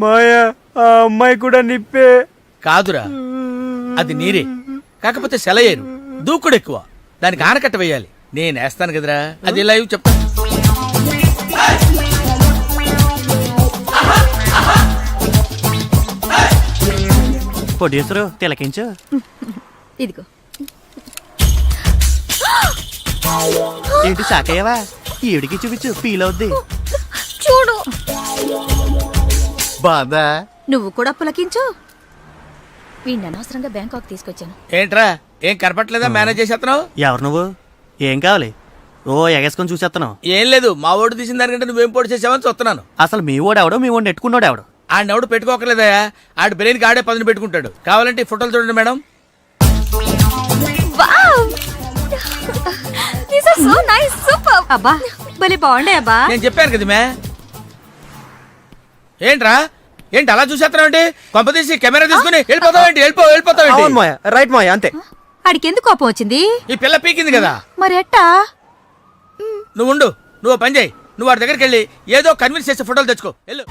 మాయా ఆ అమ్మాయి కూడా నిప్పే. కాదురా, అది నీరే, కాకపోతే సెలయేరు, దూకుడు ఎక్కువ, దానికి ఆనకట్ట వేయాలి. నేను వేస్తాను కదరా, అది లైవ్ చెప్తా. పొడిసరు తిలకించు. ఇదిగో. ఏంటి సాకయ్యవా? ఈవిడికి చూపించు, ఫీల్ అవుద్ది. చూడు, బాదా నువ్వు కూడా పులకించు. వీడిని అనవసరంగా బ్యాంకాక్ తీసుకొచ్చాను. ఏంట్రా, ఏం కనపట్లేదా? మేనేజ్ చేసేస్తున్నావు. ఎవరు నువ్వు? ఏం కావాలి? ఓ ఎగేసుకొని చూసేస్తున్నావు. ఏం లేదు, మా ఓడు తీసిన దానికంటే నువ్వేం పొడి చేసావని చూస్తున్నాను. అసలు మీ ఓడు ఎవడో, మీ ఓడి నెట్టుకున్నాడు ఎవడు? ఆడెవడు పెట్టుకోకలేదా? ఆడి బ్రెయిన్కి ఆడే పదును పెట్టుకుంటాడు. కావాలంటే ఈ ఫోటోలు చూడండి మేడం. అబ్బా భలే బాగుండే అబ్బా. నేను చెప్పాను కదా మే. ఏంట్రా, ఏంటి అలా చూసేస్తున్నావు? కొంప తీసి కెమెరా తీసుకుని వెళ్ళిపోతావేంటి? వెళ్ళిపోతావేంటి? రైట్ మాయా, అంతే. ఆడికి ఎందుకు కోపం వచ్చింది? ఈ పిల్ల పీకింది కదా. మరి ఎట్టా? నువ్వు ఉండు, నువ్వు పని చేయి, నువ్వు వాడి దగ్గరికి వెళ్ళి ఏదో కన్విన్స్ చేసే ఫోటోలు తెచ్చుకో. వెళ్ళు.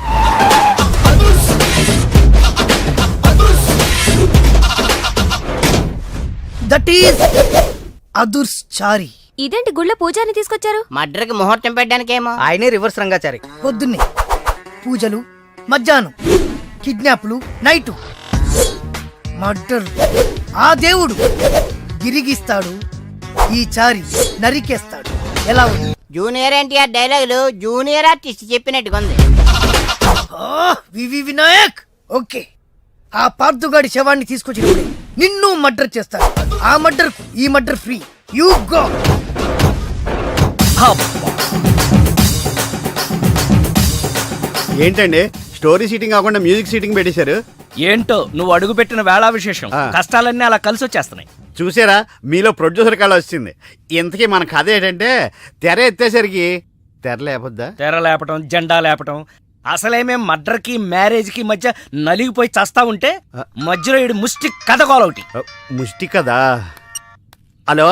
దట్ ఈస్ అదుర్స్ చారి. ఇదేంటి గుళ్ళ పూజాని తీసుకొచ్చారు? మడ్రకి ముహూర్తం పెట్టడానికేమో. ఆయనే రివర్స్ రంగాచారి. పొద్దున్నే పూజలు, మధ్యాహ్నం కిడ్నాప్లు, నైటు మర్డర్. ఆ దేవుడు గిరిగిస్తాడు, ఈ చారి నరికేస్తాడు. ఎలా ఉంది? జూనియర్ ఎన్టీఆర్ డైలాగులు జూనియర్ ఆర్టిస్ట్ చెప్పినట్టుగా ఉంది. వివి వినాయక్. ఓకే, ఆ పార్థుగాడి శవాన్ని తీసుకొచ్చినప్పుడే నిన్ను మర్డర్ చేస్తాడు. ఆ మర్డర్ ఈ మర్డర్ ఫ్రీ. You go. ఏంటండి స్టోరీ సీటింగ్ కాకుండా మ్యూజిక్ సీటింగ్ పెట్టేశారు? ఏంటో నువ్వు అడుగు పెట్టిన వేళా విశేషం, కష్టాలన్నీ అలా కలిసి వచ్చేస్తున్నాయి. చూసారా, మీలో ప్రొడ్యూసర్ కళ వచ్చింది. ఇంతకీ మన కథ ఏంటంటే, తెర ఎత్తేసరికి తెర లేపొద్దా? తెర లేపటం, జెండా లేపటం. అసలేమేం మర్డర్కి మ్యారేజ్కి మధ్య నలిగిపోయి చస్తా ఉంటే మధ్యలో ఈడు ముష్టి కథ కోలొకటి. ముష్టి కదా. హలో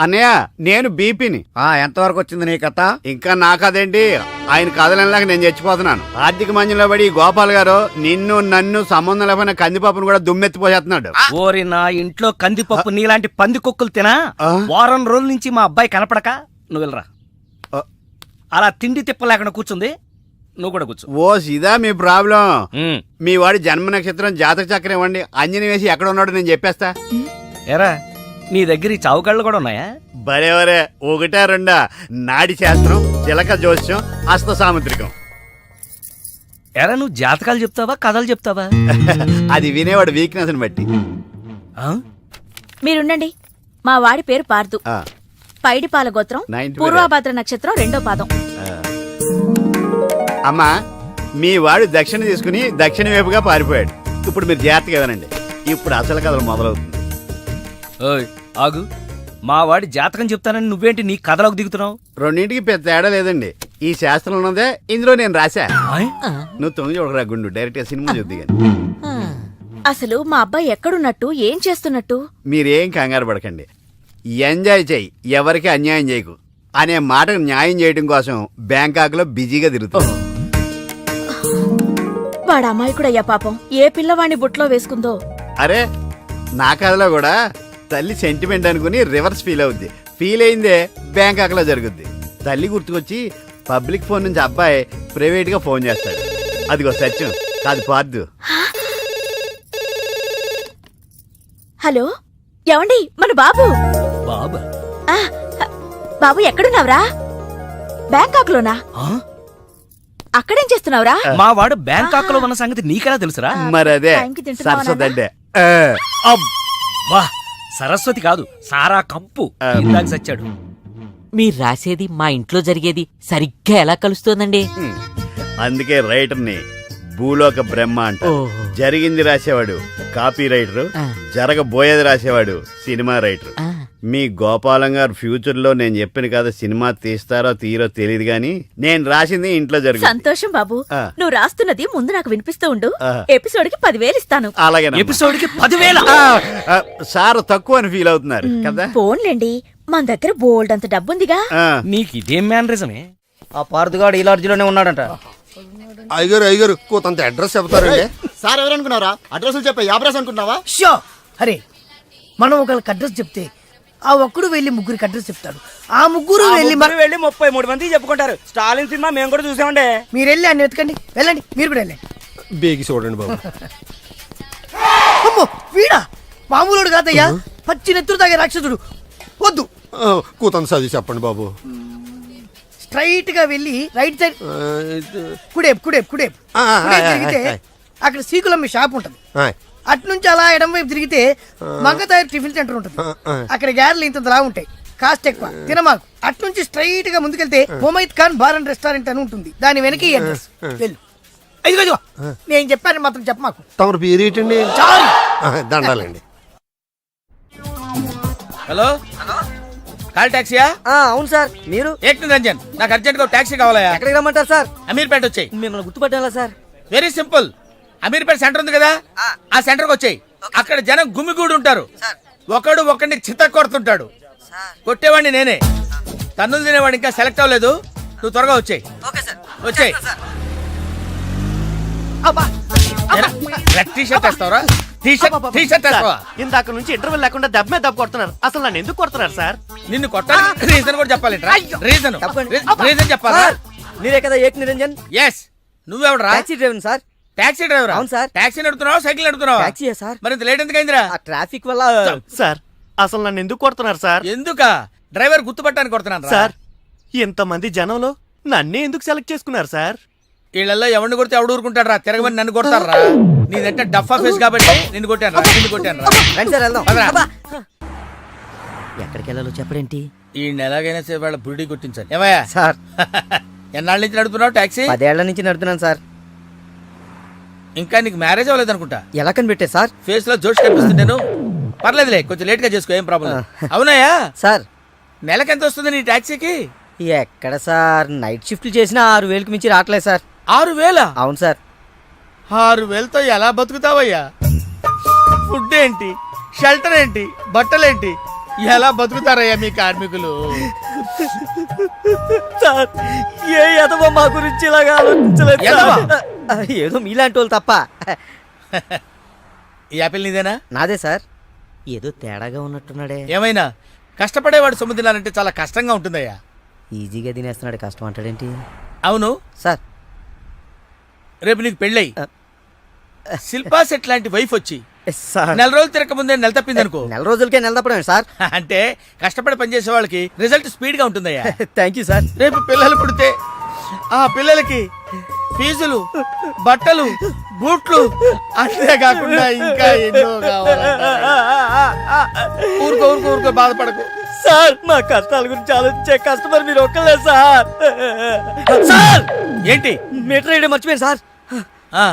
అన్నయ్య, నేను బీపీని. ఎంతవరకు వచ్చింది నీ కథ? ఇంకా నా కథేంటి, ఆయన కథలలాగా నేను చచ్చిపోతున్నాను. ఆర్థిక మంజంలో పడి గోపాల్ గారు నిన్ను నన్ను సంబంధం లేకపోయినా కందిపప్పును కూడా దుమ్మెత్తిపోసేస్తున్నాడు. ఓరి నా ఇంట్లో కందిపప్పు నీలాంటి పంది కుక్కలు తినా వారం రోజుల నుంచి మా అబ్బాయి కనపడక నువ్వు వెళ్ళరా. అలా తిండి తిప్ప లేకుండా కూర్చుంది, నువ్వు కూడా కూర్చో. ఓ సిదా మీ ప్రాబ్లం. మీ వాడి జన్మ నక్షత్రం, జాతక చక్రం ఇవ్వండి, అంజని వేసి ఎక్కడ ఉన్నాడో నేను చెప్పేస్తా. ఎరా, నీ దగ్గర ఈ చావు కళ్ళు కూడా ఉన్నాయా? బరేవరే, ఒకటా రెండా? నాడి శాస్త్రం, చిలక జోస్యం, హస్త సాముద్రికం. ఎరా, నువ్వు జాతకాలు చెప్తావా కథలు చెప్తావా? అది వినేవాడు వీక్నెస్ ని బట్టి. మీరుండండి. మా వాడి పేరు పార్దు, పైడిపాల గోత్రం, పూర్వభాద్ర నక్షత్రం, 2వ పాదం. అమ్మా, మీ వాడు దక్షిణ తీసుకుని దక్షిణ వైపుగా పారిపోయాడు. ఇప్పుడు మీరు జాగ్రత్తగా వినండి, ఇప్పుడు అసలు కథలు మొదలవుతుంది. ఆగు, మా వాడి జాతకం చెప్తానని నువ్వేంటి నీ కథలోకి దిగుతున్నావు? రెండింటికి పెద్ద తేడా లేదండి. ఈ శాస్త్రం ఉన్నదే ఇందులో నేను రాశా. నువ్వు తొంగి చూడరా గుండు, డైరెక్ట్ గా సినిమా చూద్ది కానీ. అసలు మా అబ్బాయి ఎక్కడున్నట్టు, ఏం చేస్తున్నట్టు? మీరేం కంగారు పడకండి. ఎంజాయ్ చెయ్యి, ఎవరికి అన్యాయం చేయకు అనే మాటకు న్యాయం చేయడం కోసం బ్యాంకాక్ లో బిజీగా తిరుగుతాం. వాడు అమాయకుడయ్యా పాపం, ఏ పిల్లవాడిని బుట్లో వేసుకుందో. అరే, నా కథలో కూడా తల్లి సెంటిమెంట్ అనుకుని రివర్స్ ఫీల్ అవుద్ది. ఫీల్ అయిందే బ్యాంకాక్ లో జరుగుద్ది. తల్లి గుర్తుకొచ్చి పబ్లిక్ ఫోన్ నుంచి అబ్బాయి ప్రైవేట్ గా ఫోన్ చేస్తాడు. అదిగో సత్యం కాదు పార్దు. హలో, ఏమండి, మన బాబు. బాబు ఎక్కడున్నావురా? బ్యాంకాక్ లోనా? అక్కడేం చేస్తున్నావురా? మా వాడు బ్యాంకాక్ లో ఉన్న సంగతి నీకెలా తెలుసురా? మరదే సరస్వతి. సరస్వతి కాదు, సారా కప్పు. ఇందాక సచ్చాడు. మీరు రాసేది మా ఇంట్లో జరిగేది సరిగ్గా ఎలా కలుస్తోందండి? అందుకే రైటర్ని భూలోక బ్రహ్మ అంట. జరిగింది రాసేవాడు కాపీ రైటర్, జరగబోయేది రాసేవాడు సినిమా రైటర్. మీ గోపాలం గారు ఫ్యూచర్ లో నేను చెప్పిన కదా సినిమా తీస్తారో తీరో తెలియదు గాని నేను రాసింది ఇంట్లో జరిగింది. సంతోషం బాబు, నువ్వు రాస్తున్నది ముందు నాకు వినిపిస్తూ ఉండు. ఎపిసోడ్ కి 10,000 ఇస్తాను. అలాగే. ఎపిసోడ్ కి 10,000? సార్ తక్కువ అని ఫీల్ అవుతున్నారు కదా. పోన్లేండి, మన దగ్గర బోల్డ్ అంత డబ్బుందిగా. నీకు ఇదేం మేనరిజమే? ఆ పార్థుగాడు ఈ లాడ్జిలోనే ఉన్నాడంట. అయ్యగారు కొంత అడ్రస్ చెప్తారండి. సార్ ఎవరనుకున్నారా? అడ్రస్లు చెప్పే యాబ్రాస్ అనుకున్నావా? షో అరే, మనం ఒకరికి అడ్రస్ చెప్తే ఆ ఒక్కడు వెళ్ళి ముగ్గురికి అడ్రస్ చెప్తాడు. ఆ ముగ్గురు వెళ్ళి 33 మంది చెప్పుకుంటారు. స్టాలిన్ సినిమా మేము కూడా చూసామండి. మీరు వెళ్ళి అన్ని వెతకండి. వెళ్ళండి, మీరు కూడా వెళ్ళండి. బేగి చూడండి బాబు. అమ్మో, వీడా మామూలుడు కాదయ్యా, పచ్చి నెత్తురు తాగే రాక్షసుడు. వద్దు, కూతంత చదివి చెప్పండి బాబు. స్ట్రైట్ గా వెళ్ళి రైట్ సైడ్ ఆ, కుడేపు కుడేపు కుడేపు ఆ, ఆ, కుడేపు ఆ, తిరిగితే ఆ, అక్కడ సీకులమ్మి షాప్ ఉంటది. ఆ, అటు నుంచి అలా ఎడం వైపు తిరిగితే మంగతాయర్ టిఫిన్ సెంటర్ ఉంటుంది. ఆ. అక్కడ గ్యారెలు ఇంతలా ఉంటాయి, కాస్ట్ ఎక్కువ, తినమాకు. అటు నుంచి స్ట్రైట్ గా ముందుకెళ్తే Mumaith Khan bar and restaurant అని ఉంటుంది. దాని వెనక ఈ అడ్రస్. వెళ్ళు. ఇదిగో నేను చెప్పాను మాత్రం చెప్పమాకు. తమరు పేరు ఏంటండి? చాలు. దండాలండి. హలో, కాల్ టాక్సీయా? అవును సార్. మీరు ఏక్ నిరంజన్, నాకు అర్జెంట్ గా టాక్సీ కావాలయా. ఎక్కడికి రమ్మంటారు సార్? అమీర్పేట వచ్చాయి. మిమ్మల్ని గుర్తుపట్టాలా sir? Very simple. Ameerpet centre ఉంది కదా, ఆ సెంటర్ కి వచ్చాయి. అక్కడ జనం గుమిగూడి ఉంటారు. ఒకడు ఒకడిని చిత్త కొడుతుంటాడు. కొట్టేవాడిని నేనే. తన్నులు తినేవాడు ఇంకా సెలెక్ట్ అవ్వలేదు. నువ్వు త్వరగా వచ్చాయి. వచ్చాయి. రెడ్ టీ షర్ట్ వేస్తావరా? టీ షర్ట్ వేస్తావా? ఇందాక నుంచి ఇంటర్వెల్ లేకుండా దెబ్బ మీద దెబ్బ కొడుతున్నారు. అసలు నన్ను ఎందుకు కొడుతున్నారు సార్? నిన్ను కొట్టాలి రీజన్ కూడా చెప్పాలి. రీజన్ రీజన్ చెప్పాలా? మీరే కదా ఏక్ నిరంజన్? ఎస్. నువ్వెవడరా? Taxi driver sir. Taxi driver? అవును సార్. టాక్సీ నడుపుతున్నావా, సైకిల్ నడుపుతున్నావా? టాక్సీయే సార్. మరి ఇంత లేట్ ఎందుకు అయిందిరా? ఆ ట్రాఫిక్ వల్ల. సార్ అసలు నన్ను ఎందుకు కొడుతున్నారు సార్? ఎందుక? డ్రైవర్ గుర్తుపట్టానికి కొడుతున్నాను సార్ ఇంతమంది జనంలో నన్నే ఎందుకు సెలెక్ట్ చేసుకున్నారు సార్? వీళ్ళల్లో ఎవరిని కొడితే ఎవడు ఊరుకుంటాడు రా? తిరగమని నన్ను కొడతారా? నీదంటే డఫా ఫేస్ కాబట్టి నిన్ను కొట్టాను రా. నిన్ను కొట్టాను రా. రండి సార్ వెళ్దాం. పదరా. అబ్బా. ఎక్కడికి వెళ్ళాలో చెప్పడేంటి ఈ ఎలాగైనా సరే వాళ్ళ బుడి కొట్టించాలి. ఏమయ్యా సార్? ఎన్నాళ్ళ నుంచి నడుపుతున్నావు టాక్సీ? 10 ఏళ్ల నుంచి నడుపుతున్నాను సార్. ఇంకా నీకు మ్యారేజ్ అవ్వలేదు అనుకుంటా. ఎలా కనిపెట్టే సార్? ఫేస్ లో జోష్ కనిపిస్తుంటాను. పర్లేదులే, కొంచెం లేట్ గా చేసుకో, ఏం ప్రాబ్లం. అవునాయా? సార్ నెలకి ఎంత వస్తుంది నీ టాక్సీకి? ఎక్కడ సార్, నైట్ షిఫ్ట్లు చేసినా 6,000కి మించి రావట్లేదు సార్. 6,000? అవును సార్. 6,000తో ఎలా బతుకుతావయ్యా? ఫుడ్ ఏంటి, షెల్టర్ ఏంటి, బట్టలేంటి, ఎలా బతుకుతారయ్యా మీ కార్మికులు? సార్ ఏ ఎదవో మా గురించి ఇలాగా ఆలోచించలేదు సార్. ఏదో మీలాంటి వాళ్ళు తప్ప. ఈ యాపిల్ నీదేనా? నాదే సార్. ఏదో తేడాగా ఉన్నట్టున్నాడే. ఏమైనా కష్టపడేవాడు సొమ్ము తినాలంటే చాలా కష్టంగా ఉంటుందయ్యా. ఈజీగా తినేస్తున్నాడు, కష్టం అంటాడేంటి? అవును సార్ రేపు నీకు పెళ్ళయి శిల్పా సెట్ లాంటి వైఫ్ వచ్చి సార్ 4 రోజులు తిరగక ముందే నెల తప్పింది అనుకో. 4 రోజులకే నెల తప్పడం సార్? అంటే కష్టపడి పనిచేసే వాళ్ళకి రిజల్ట్ స్పీడ్ గా ఉంటుందయ్యా. Thank you sir. రేపు పిల్లలు పుడితే ఆ పిల్లలకి ఫీజులు, బట్టలు, బూట్లు, అంతేకాకుండా ఇంకా ఎన్నో కావాలంటారు. ఊరుకో ఊరుకో ఊరుకో, బాధపడకు సార్. మా కష్టాల గురించి ఆలోచించే కస్టమర్ మీరు ఒక్కలే సార్. సార్ ఏంటి? మీటర్ వేయడం మర్చిపోయాను సార్. ఆ,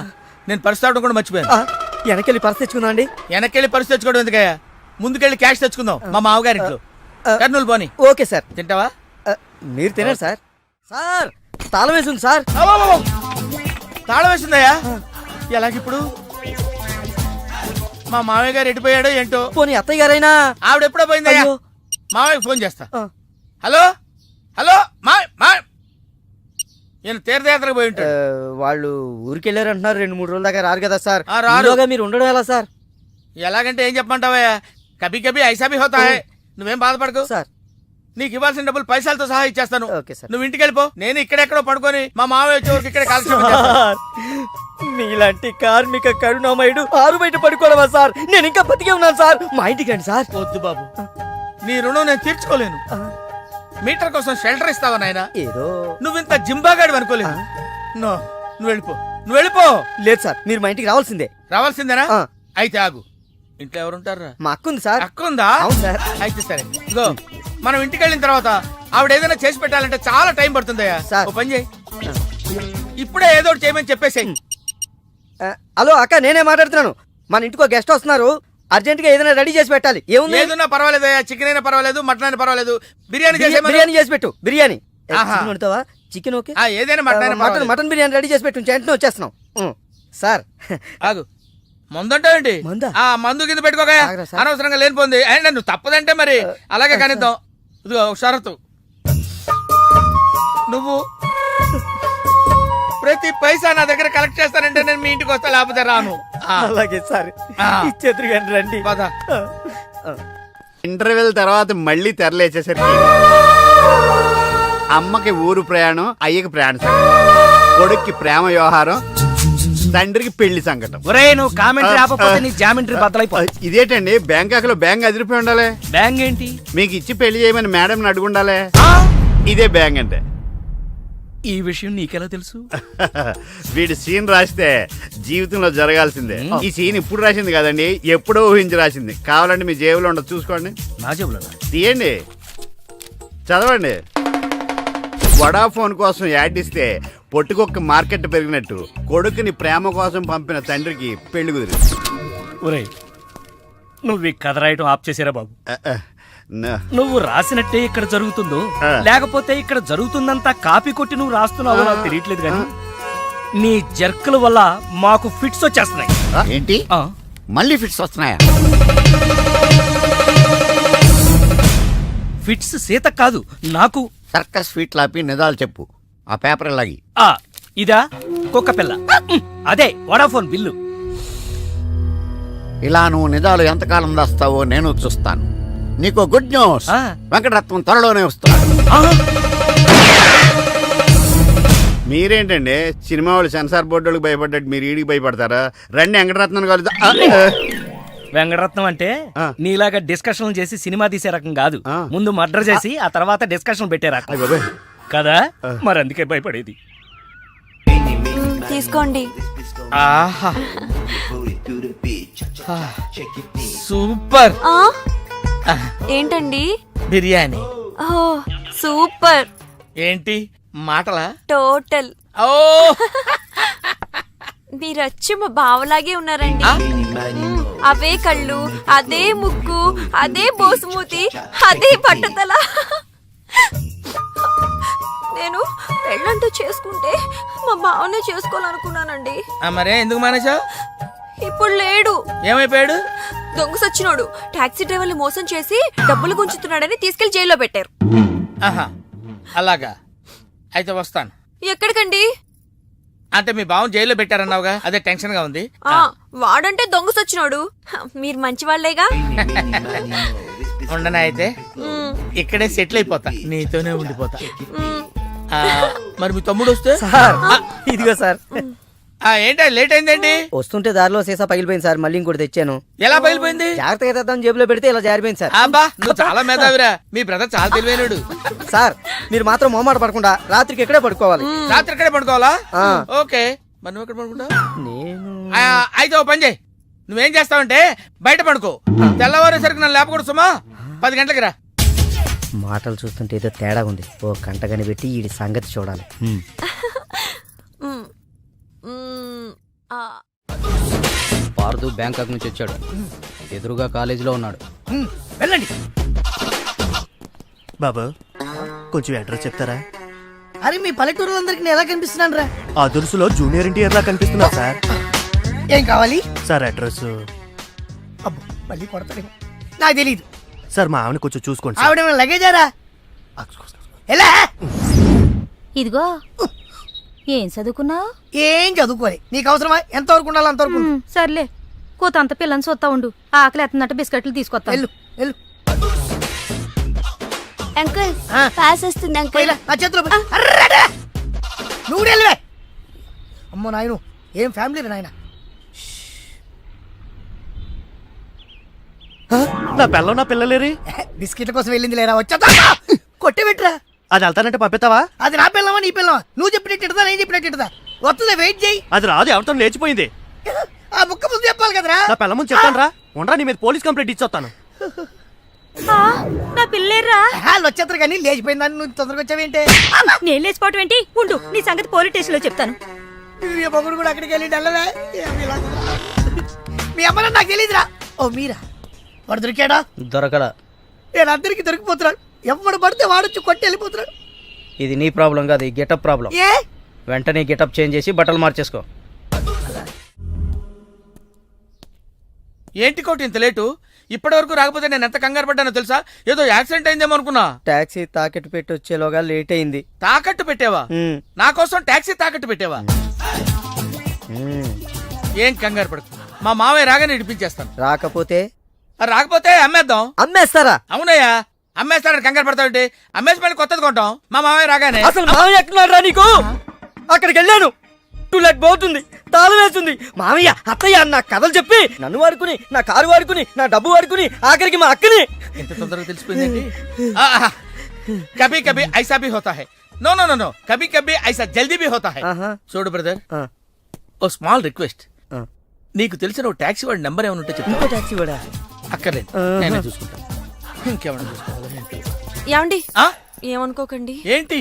నేను పర్సు తాగడం కూడా మర్చిపోయాను. వెనకెళ్ళి పర్స్ తెచ్చుకుందాం అండి. వెనకెళ్ళి పర్సు తెచ్చుకోవడం ఎందుకయ్యా? ముందుకెళ్ళి క్యాష్ తెచ్చుకుందాం. మా మామగారింట్లో కర్నూలు పోని. Okay sir. తింటావా? మీరు తినండి సార్. సార్ తాళం వేసింది సార్. తాళం వేసిందయ్యా? ఎలాగిప్పుడు? మా మామయ్య గారు ఎడిపోయాడో ఏంటో. పోనీ అత్తయ్య గారైనా? ఆవిడ ఎప్పుడో పోయిందయ్యా. అయ్యో. మామయ్య ఫోన్ చేస్తా. హలో హలో మా నేను తీర్థయాత్రకు పోయి ఉంటాడు. వాళ్ళు ఊరికెళ్ళారు అంటున్నారు. 2-3 రోజుల దాకా రారు కదా సార్. రారు. ఈలోగా మీరు ఉండడం ఎలా సార్? ఎలాగంటే ఏం చెప్పమంటావయ్యా? కభీ కభీ ఐసా భీ హోతా హై. నువ్వేం బాధపడకు సార్. నీకు ఇవ్వాల్సిన డబ్బులు పైసలతో సహా ఇచ్చేస్తాను. Okay sir. నువ్వు ఇంటికి వెళ్ళిపో. నేను ఇక్కడెక్కడో పడుకొని మా మామయ్య వచ్చే వరకు ఇక్కడ సార్, మీలాంటి కార్మిక కరుణామయుడు ఆరు బయట పడుకోవడమా సార్? నేను ఇంకా బతికే ఉన్నాను సార్. మా ఇంటికి రండి సార్. వద్దు బాబు, నీ రుణం నేను తీర్చుకోలేను. మీటర్ కోసం షెల్టర్ ఇస్తావా నాయనా? ఏదో నువ్వింత జింబాగాడు అనుకోలేదు. నో, నువ్వు వెళ్ళిపో, నువ్వు వెళ్ళిపో. లేదు సార్, మీరు మా ఇంటికి రావాల్సిందే. రావాల్సిందేనా? అయితే ఆగు. ఇంట్లో ఎవరుంటారా? మా అక్క ఉంది సార్. అక్క ఉందా? అవును సార్. అయితే సరే, ఇగో మనం ఇంటికి వెళ్ళిన తర్వాత ఆవిడ ఏదైనా చేసి పెట్టాలంటే చాలా టైం పడుతుందయ్యా. ఓ పని చేయి, ఇప్పుడే ఏదో ఒకటి చేయమని చెప్పేసేయ్. హలో అక్క, నేనే మాట్లాడుతున్నాను. మన ఇంటికి ఒక గెస్ట్ వస్తున్నారు. అర్జెంట్ గా ఏదైనా రెడీ చేసి పెట్టాలి. ఏముంది? ఏదన్నా పర్వాలేదు, చికెన్ అయినా పర్వాలేదు, మటన్ అయినా పర్వాలేదు, బిర్యానీ బిర్యానీ చేసి పెట్టు. బిర్యానీ ఆహా. చికెన్ వండుతావా? Chicken okay. ఏదైనా మటన్ మటన్ బిర్యానీ రెడీ చేసి పెట్టు. వెంటనే వచ్చేస్తున్నాం సార్. ఆగు, మందంటావేంటి? మందా? ఆ మందు కింద పెట్టుకోగా, ఆగరా సార్. అనవసరంగా లేనిపోంది. అండ్ నువ్వు తప్పదంటే మరి అలాగే కనిద్దాం. ఇదిగో ఒక షరతు, నువ్వు ప్రతి పైసా నా దగ్గర కలెక్ట్ చేస్తానంటే నేను మీ ఇంటికి వస్తా, లేకపోతే రాను. అలాగే సార్, ఆ. ఇచ్చేద్దరు కానీ రండి. పద. ఇంటర్వెల్ తర్వాత మళ్ళీ తెరలేచేసరికి అమ్మకి ఊరు ప్రయాణం, అయ్యకి ప్రయాణ సంకటం, కొడుక్కి ప్రేమ వ్యవహారం, తండ్రికి పెళ్లి సంకటం. ఒరే నువ్వు కామెంటరీ ఆపకపోతే నీ జామెంటరీ బద్దలైపో. ఇదేంటండి బ్యాంకాక్ లో బ్యాంక్ అదిరిపోయి ఉండాలి. బ్యాంగ్ ఏంటి? మీకు ఇచ్చి పెళ్లి చేయమని మేడం అడుగుండాలి. ఇదే బ్యాంక్ అంటే. ఈ విషయం నీకెలా తెలుసు? వీడి సీన్ రాస్తే జీవితంలో జరగాల్సిందే. ఈ సీన్ ఇప్పుడు రాసింది కదండి, ఎప్పుడో ఊహించి రాసింది. కావాలంటే మీ జేబులో ఉండదు, చూసుకోండి. నా జేబులో తీయండి, చదవండి. వడాఫోన్ కోసం యాడ్ ఇస్తే పొట్టుకొక్క మార్కెట్ పెరిగినట్టు కొడుకుని ప్రేమ కోసం పంపిన తండ్రికి పెళ్లి కుదిరింది. ఒరే నువ్వు ఈ కథ రాయటం ఆప్ చేసారా బాబు? నువ్వు రాసినట్టే ఇక్కడ జరుగుతుందో లేకపోతే ఇక్కడ జరుగుతుందంతా కాపీ కొట్టి నువ్వు రాస్తున్నావో నాకు తెలియట్లేదు కానీ నీ జర్కుల వల్ల మాకు ఫిట్స్ వచ్చేస్తున్నాయి. ఏంటి మళ్ళీ ఫిట్స్ వస్తున్నాయా? ఫిట్స్ సీత కాదు నాకు. సర్కస్ ఫీట్ లాపి నిజాలు చెప్పు. ఆ పేపర్ లాగి. ఇదా కుక్క పిల్ల, అదే వడాఫోన్ బిల్లు. ఇలా నువ్వు నిజాలు ఎంతకాలం దాస్తావో నేను చూస్తాను. నీకు గుడ్ న్యూస్, వెంకటరత్నం త్వరలోనే వస్తున్నాడు. మీరేంటండి సినిమా వాళ్ళు సెన్సార్ బోర్డు వాళ్ళకి భయపడ్డట్టు మీరు ఈడికి భయపడతారా? రండి వెంకటరత్నం కలుద్దాం. వెంకటరత్నం అంటే నీలాగా డిస్కషన్ చేసి సినిమా తీసే రకం కాదు. ముందు మర్డర్ చేసి ఆ తర్వాత డిస్కషన్ పెట్టే రకం కదా, మరి అందుకే భయపడేది. తీసుకోండి. ఆహా సూపర్. ఏంటండి? బిర్యానీ. సూపర్. ఏంటి మాటలా? టోటల్. ఓ మీరచ్చి మా బావలాగే ఉన్నారండి. అవే కళ్ళు, అదే ముక్కు, అదే బోసుమూతి, అదే పట్టుదల. నేను పెళ్ళంటూ చేసుకుంటే మా బావనే చేసుకోవాలనుకున్నానండి. మరే ఎందుకు మానేశావు? ఇప్పుడు లేడు. ఏమైపోయాడు? దొంగ సచ్చినోడు టాక్సీ డ్రైవర్ని మోసం చేసి డబ్బులు గుంచుతున్నాడని తీసుకెళ్లి జైల్లో పెట్టారు. ఆహా అలాగా, అయితే వస్తాను. ఎక్కడికండి? అంటే మీ బావం జైల్లో పెట్టారన్నావుగా, అదే టెన్షన్ గా ఉంది. వాడంటే దొంగ సచ్చినోడు, మీరు మంచి వాళ్ళేగా. ఉండనా అయితే ఇక్కడే సెటిల్ అయిపోతా, నీతోనే ఉండిపోతా. మరి మీ తమ్ముడు వస్తే? ఇదిగో సార్. ఏంటా లేట్ అయిందేంటి? వస్తుంటే దారిలో సీసా పగిలిపోయింది సార్, మళ్ళీ ఇంకోటి తెచ్చాను. ఎలా పగిలిపోయింది? జాగ్రత్తగా తెద్దాం జేబులో పెడితే ఇలా జారిపోయింది సార్. అబ్బా నువ్వు చాలా మేధావిరా, మీ బ్రదర్ చాలా తెలివైనడు. సార్ మీరు మాత్రం మొహమాట పడకుండా రాత్రికి ఎక్కడే పడుకోవాలి. రాత్రి ఎక్కడే పడుకోవాలా? ఓకే, మరి నువ్వు ఎక్కడ పడుకుంటావు? అయితే ఓ పని చేయి, నువ్వేం చేస్తావంటే బయట పడుకో, తెల్లవారేసరికి నన్ను లేపకూడదు సుమా. 10 గంటలకి రా. మాటలు చూస్తుంటే ఏదో తేడా ఉంది. ఓ గంట కనిపెట్టి ఈ సంగతి చూడాలి. పార్దు బ్యాంకాక్ నుంచి వచ్చాడు, ఎదురుగా కాలేజీలో ఉన్నాడు. వెళ్ళండి. బాబు కొంచెం అడ్రస్ చెప్తారా? అరే మీ పల్లెటూరులందరికి నేను ఎలా కనిపిస్తున్నాను రా? ఆ దురుసులో జూనియర్ ఎన్టీఆర్ లా కనిపిస్తున్నా సార్. ఏం కావాలి సార్ అడ్రస్? అబ్బో మళ్ళీ కొడతాడు, నాకు తెలీదు సార్. మా ఆవిడ కొంచెం చూసుకోండి. ఆవిడ లగేజారా? ఎలా? ఇదిగో ఏం చదువుకున్నావు? ఏం చదువుకోలే, నీకు అవసరమా? ఎంతవరకు ఉండాలి అంతవరకు. సర్లే, కూతంత పిల్లని చూస్తా ఉండు. ఆకలి ఎత్తున్నట్టు బిస్కెట్లు తీసుకొస్తా. వెళ్ళు వెళ్ళు. అంకుల్ పాస్ వస్తుంది అంకుల్. నా చేతిలో అర్రడా! నువ్వు వెళ్ళవే. అమ్మో నాయను, ఏం ఫ్యామిలీ రా నాయన. నా పిల్ల నా పిల్లలేరి బిస్కెట్ల కోసం వెళ్ళింది లేరా, వచ్చా కొట్టే పెట్టరా. అది వెళ్తానంటే పంపిస్తావా? అది నా పిల్లమా నీ పిల్లమా? నువ్వు చెప్పినట్టు నేను చెప్పినట్టు వస్తుందా? వెయిట్ చేయి. అది రాదు, ఎవరితో లేచిపోయింది. ఆ బుక్క ముందు చెప్పాలి కదరా. నా పిల్ల ముందు చెప్తాను రా. ఉండరా, నీ మీద పోలీస్ కంప్లైంట్ ఇచ్చొస్తాను. నా పిల్లేరా? వాళ్ళు వచ్చేస్తారు కానీ లేచిపోయిందని నువ్వు తొందరగా వచ్చావేంటే? నేను లేచిపోవటం ఏంటి? ఉండు, నీ సంగతి పోలీస్ స్టేషన్ లో చెప్తాను. మొగుడు కూడా అక్కడికి వెళ్ళి వెళ్ళరా. మీ అమ్మ నాకు తెలియదురా. ఓ మీరా? వాడు దొరికాడా? దొరకలా. నేను అందరికి దొరికిపోతున్నాడు. ఎవడు పడితే వాడొచ్చి కొట్టి వెళ్ళిపోతున్నాడు. ఇది నీ ప్రాబ్లం కాదు, ఈ గెటప్ ప్రాబ్లం. ఏ వెంటనే గెటప్ చేంజ్ చేసి బట్టలు మార్చేసుకో. ఏంటి కోటి ఇంత లేటు? ఇప్పటి వరకు రాకపోతే నేను ఎంత కంగారు పడ్డానో తెలుసా? ఏదో యాక్సిడెంట్ అయిందేమో అనుకున్నా. టాక్సీ తాకెట్టు పెట్టి వచ్చేలోగా లేట్ అయింది. తాకట్టు పెట్టావా? నా కోసం టాక్సీ తాకట్టు పెట్టావా? ఏం కంగారు పడకు, మా మావయ్య రాగానే ఇడిపించేస్తాను. రాకపోతే రాకపోతే అమ్మేద్దాం. అమ్మేస్తారా? అవునయ్యా, అమ్మేస్తాడని కంగారు పడతావుంటే అమ్మేసి మళ్ళీ కొత్తది కొంటాం మా మావయ్య రాగానే. అసలు మామయ్య ఎక్కడున్నారా నీకు? అక్కడికి వెళ్ళాను, టూలెట్ పోతుంది, తాళం వేస్తుంది. మామయ్య అత్తయ్య నా కథలు చెప్పి నన్ను వాడుకుని, నా కారు వాడుకుని, నా డబ్బు వాడుకుని, ఆఖరికి మా అక్కని. ఎంత తొందరగా తెలిసిపోయింది. కభీ కభీ ఐసా భీ హోతా హై. నో నో నో నో, కభీ కభీ ఐసా జల్దీ భీ హోతా హై. చూడు బ్రదర్, ఓ స్మాల్ రిక్వెస్ట్. నీకు తెలిసిన ఓ టాక్సీ వాడి నెంబర్ ఏమైనా ఉంటే చెప్పు. టాక్సీ వాడా? అక్కర్లేదు, నేనే చూసుకుంటా. ఇంకేమైనా చూసుకోవాలి. ఏమండి, ఏమనుకోకండి. ఏంటి?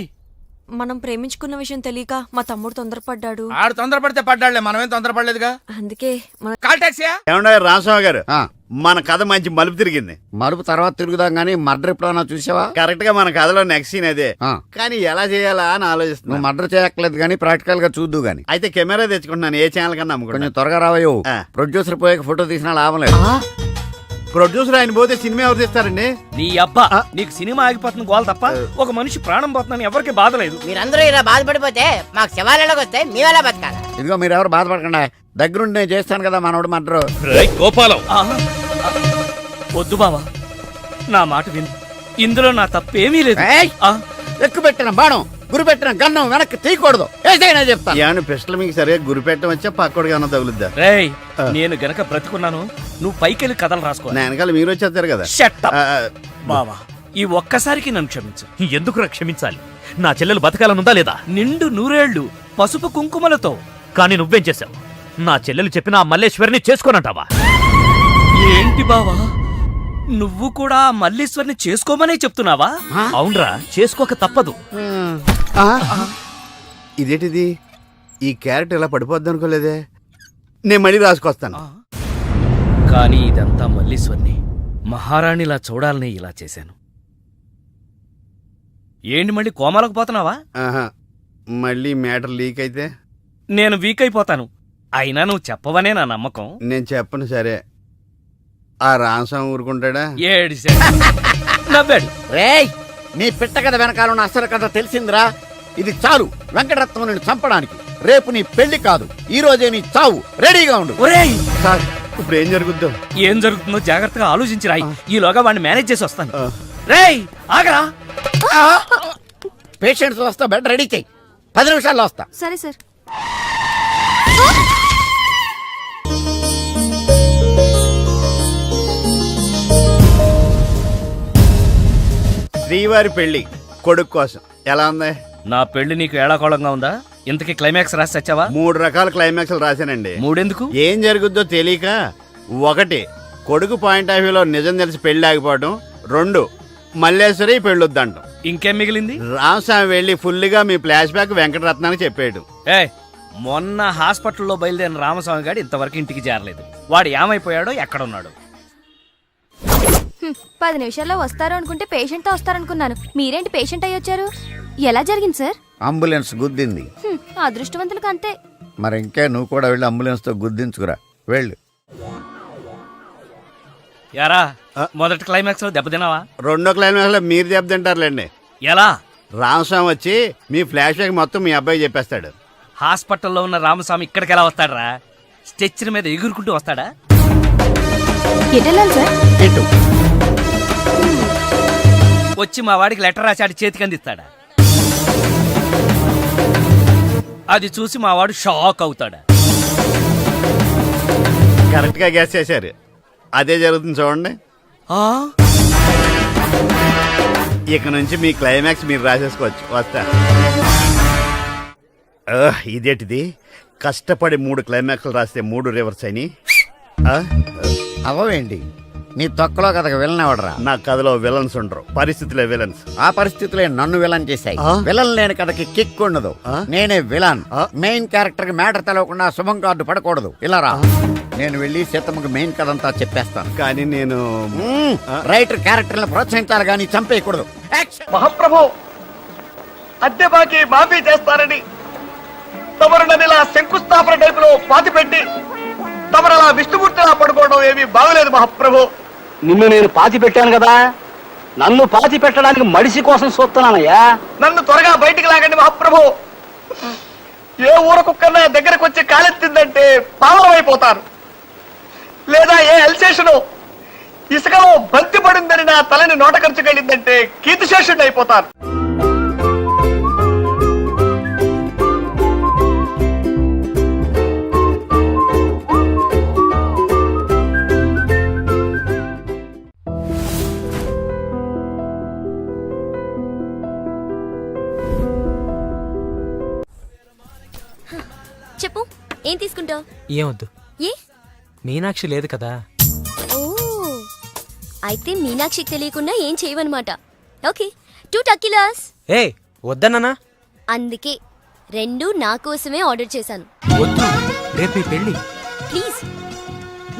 మనం ప్రేమించుకున్న విషయం తెలియక మా తమ్ముడు తొందరపడ్డాడు. ఆడు తొందరపడితే పడ్డాడులే, మనమేం తొందరపడలేదుగా. అందుకే కాల్ టాక్సీయా? ఏమన్నా రామస్వామి గారు, మన కథ మంచి మలుపు తిరిగింది. మరుపు తర్వాత తిరుగుదాం గానీ మర్డర్ ఎప్పుడన్నా చూసావా? కరెక్ట్ గా మన కథలో నెక్స్ట్ సీన్ అదే. కానీ ఎలా చేయాలా అని ఆలోచిస్తున్నా. నువ్వు మర్డర్ చేయక్కర్లేదు గానీ ప్రాక్టికల్ గా చూద్దు గానీ. అయితే కెమెరా తెచ్చుకుంటున్నాను, ఏ ఛానల్ కన్నా అమ్ముకుంటా. కొంచెం త్వరగా రావయ్యో. ప్రొడ్యూసర్ పోయాక ఫోటో తీసినా లాభం లేదు. ప్రొడ్యూసర్ ఆయన పోతే సినిమా ఎవరు తీస్తారండి? నీ అబ్బా, నీకు సినిమా ఆగిపోతుంది గోల తప్ప ఒక మనిషి ప్రాణం పోతుందని ఎవరికి బాధ లేదు. మీరందరూ ఇలా బాధపడిపోతే మాకు శవాలలోకి వస్తే మేమెలా బతకాలి? ఇదిగో మీరెవరు బాధపడకుండా, దగ్గరుండి నేను చేస్తాను కదా మనోడు మర్డర్. గోపాలం, వద్దు బావా, నా మాట విను. ఇందులో నా తప్పేమీ లేదు. ఎక్కువ పెట్టిన బాణం, గురి పెట్టిన గన్నం వెనక్కి తీయకూడదు. ఏదైనా చెప్తాను. ఏమన్నా పిస్టల్ మీకు సరిగా గురి పెట్టడం వచ్చా పక్కడికి ఏమన్నా తగులుద్దా? రేయ్, నేను గనక బ్రతుకున్నాను, నువ్వు పైకెళ్ళి కథలు రాసుకో. నా వెనకాల మీరు వచ్చేస్తారు కదా. బావా, ఈ ఒక్కసారికి నన్ను క్షమించు. ఎందుకు క్షమించాలి? నా చెల్లెలు బతకాలనుందా లేదా? నిండు నూరేళ్లు పసుపు కుంకుమలతో. కానీ నువ్వేం చేశావు? నా చెల్లెలు చెప్పిన ఆ మల్లేశ్వరిని చేసుకోనంటావా? ఏంటి బావా, నువ్వు కూడా మల్లీశ్వరిని చేసుకోమనే చెప్తున్నావా? అవునరా, చేసుకోక తప్పదు. ఇదేంటిది? ఈ క్యారెక్టర్ ఇలా పడిపోద్ది అనుకోలేదే. నేను మళ్ళీ రాసుకొస్తాను. కానీ ఇదంతా మల్లీశ్వరిని మహారాణిలా చూడాలని ఇలా చేశాను. ఏంటి మళ్ళీ కోమాలకు పోతున్నావా? మళ్ళీ మ్యాటర్ లీక్ అయితే నేను వీక్ అయిపోతాను. అయినా నువ్వు చెప్పవనే నా నమ్మకం. నేను చెప్పను. సరే, ఆ రామస్వామి ఊరుకుంటాడా? నవ్వాడు. రేయ్, నీ పిట్ట కథ వెనకాల ఉన్న అసలు కథ తెలిసిందిరా. ఇది చాలు వెంకటరత్నం నిన్ను చంపడానికి. రేపు నీ పెళ్లి కాదు, ఈ రోజే నీ చావు. రెడీగా ఉండు. ఒరేయ్, సార్ ఇప్పుడు ఏం జరుగుద్దో? ఏం జరుగుతుందో జాగ్రత్తగా ఆలోచించి రాయి. ఈలోగా వాడిని మేనేజ్ చేసి వస్తాను. రేయ్, ఆగరా. పేషెంట్స్ వస్తా, బెడ్ రెడీ చెయ్యి. 10 నిమిషాల్లో వస్తా. సరే సార్. శ్రీవారి పెళ్లి కొడుకు కోసం ఎలా ఉంది? నా పెళ్లి నీకు ఏడాకోళంగా ఉందా? ఇంతకీ క్లైమాక్స్ రాసి వచ్చావా? 3 రకాల క్లైమాక్స్లు రాశానండి. 3 ఎందుకు? ఏం జరుగుద్దో తెలియక. 1, కొడుకు పాయింట్ ఆఫ్ వ్యూలో నిజం తెలిసి పెళ్లి ఆగిపోవడం. 2, మల్లేశ్వరి పెళ్ళొద్దంటాం. ఇంకేం మిగిలింది? రామస్వామి వెళ్ళి ఫుల్గా మీ ఫ్లాష్ బ్యాక్ వెంకటరత్నానికి చెప్పేయడం. మొన్న హాస్పిటల్లో బయలుదేరిన రామస్వామి గారు ఇంతవరకు ఇంటికి చేరలేదు. వాడు ఏమైపోయాడో, ఎక్కడున్నాడు? 10 నిమిషాల్లో వస్తారు అనుకుంటే పేషెంట్తో వస్తారనుకున్నాను. మీరేంటి పేషెంట్ అయ్యి వచ్చారు? ఎలా జరిగింది సార్? అంబులెన్స్ గుద్దింది. అదృష్టవంతులకు అంతే. మరి ఇంకే నువ్వు కూడా వెళ్ళి అంబులెన్స్ తో గుద్దించుకురా. వెళ్ళు. యారా, మొదటి క్లైమాక్స్ లో దెబ్బతిన్నావా? 2వ క్లైమాక్స్ లో మీరు దెబ్బతింటారులేండి. ఎలా? రామస్వామి వచ్చి మీ ఫ్లాష్ బ్యాక్ మొత్తం మీ అబ్బాయి చెప్పేస్తాడు. హాస్పిటల్లో ఉన్న రామస్వామి ఇక్కడికి ఎలా వస్తాడరా? స్ట్రెచ్చర్ మీద ఎగురుకుంటూ వస్తాడా? వచ్చి మా వాడికి లెటర్ రాసి ఆడి చేతికి అందిస్తాడా? అది చూసి మా వాడు షాక్ అవుతాడా? కరెక్ట్ గా గెస్ చేశారు. అదే జరుగుతుంది చూడండి. ఇక నుంచి మీ క్లైమాక్స్ మీరు రాసేసుకోవచ్చు. వస్తా. ఇదేంటిది? కష్టపడి 3 క్లైమాక్స్లు రాస్తే 3 రివర్స్ అయినాయి. అవేంటి? నీ తొక్కలో కథకు విలన్ ఎవడరా? నా కథలో విలన్స్ ఉండరు, పరిస్థితులే విలన్స్. ఆ పరిస్థితులే నన్ను విలన్ చేశాయి. విలన్ లేని కథకి కిక్ ఉండదు. నేనే విలన్. మెయిన్ క్యారెక్టర్ కి మ్యాటర్ తెలవకుండా శుభం కార్డు పడకూడదు. ఇలా రా, నేను వెళ్ళి సీతమ్మకి మెయిన్ కథ అంతా చెప్పేస్తాను. కానీ నేను రైటర్ క్యారెక్టర్ని ప్రోత్సహించాలి కానీ చంపేయకూడదు. మహాప్రభు, అద్దె బాకీ మాఫీ చేస్తారని తమరు నన్ను ఇలా శంకుస్థాపన టైపులో పాతి పెట్టి తమరు అలా విష్ణుమూర్తిలా పడుకోవడం ఏమీ బాగలేదు మహాప్రభు. నిన్ను నేను పాతి పెట్టాను కదా, నన్ను పాతి పెట్టడానికి మడిసి కోసం చూస్తున్నానయ్యా. నన్ను త్వరగా బయటికి లాగండి మహాప్రభు. ఏ ఊర కుక్కన్నా దగ్గరకు వచ్చి కాలెత్తిందంటే పావనం అయిపోతాను. లేదా ఏ ఎల్సేషను ఇసుకలో బంతి పడిందని నా తలని నోట ఖర్చుకెళ్ళిందంటే కీర్తిశేషుడిని అయిపోతాను. చెప్పు, ఏం తీసుకుంటావు? ఏమొద్దు, ఏ? మీనాక్షి లేదు కదా. ఓ, అయితే మీనాక్షికి తెలియకుండా ఏం చేయవన్నమాట. ఓకే, 2 టకీలాస్. ఏ వద్దన్నానా? అందుకే 2 నా కోసమే ఆర్డర్ చేశాను. వద్దు, రేపు మీ పెళ్ళి. ప్లీజ్,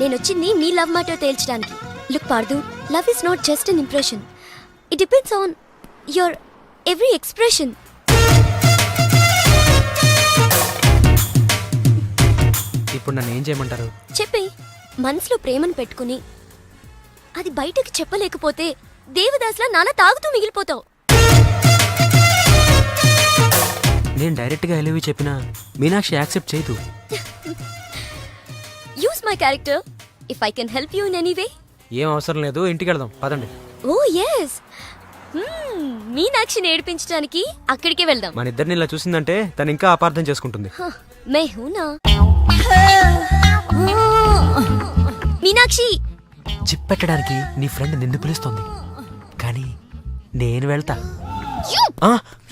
నేను వచ్చింది మీ లవ్ మ్యాటర్ తేల్చడానికి. Look Pardhu, love is not just an impression. It depends on your every expression. ఇప్పుడు నన్ను ఏం చేయమంటారు? చెప్పి మనసులో ప్రేమను పెట్టుకుని అది బయటకు చెప్పలేకపోతే దేవదాస్లా నాలా తాగుతూ మిగిలిపోతావు. నేను డైరెక్ట్ గా ఎలివి చెప్పినా మీనాక్షి యాక్సెప్ట్ చేయదు. Use my character if I can help you in any way. ఏం అవసరం లేదు, ఇంటికి వెళ్దాం పదండి. ఓ ఎస్, మీనాక్షిని ఏడిపించడానికి అక్కడికే వెళ్దాం. మన ఇద్దరిని ఇలా చూసిందంటే తను ఇంకా అపార్థం చేసుకుంటుంది. మే హూనా మీనాక్షి. జిప్ పెట్టడానికి నీ ఫ్రెండ్ నిన్ను పిలుస్తోంది, కానీ నేను వెళ్తా.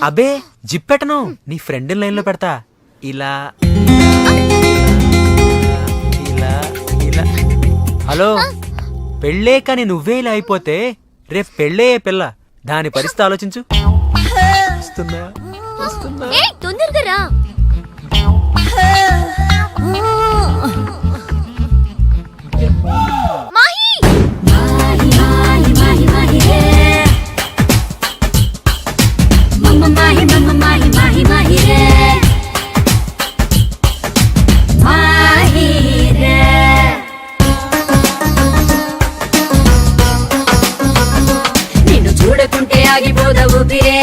అబే జిప్ పెట్టను, నీ ఫ్రెండ్ లైన్ లో పెడతా. ఇలా ఇలా ఇలా. హలో, పెళ్ళే కానీ నువ్వే ఇలా అయిపోతే రేపు పెళ్ళయ్యే పిల్ల, దాని పరిస్థితి ఆలోచించు. తొందరగా రా. నిన్ను చూడకుంటే ఆగిపోదా ఊపిరే.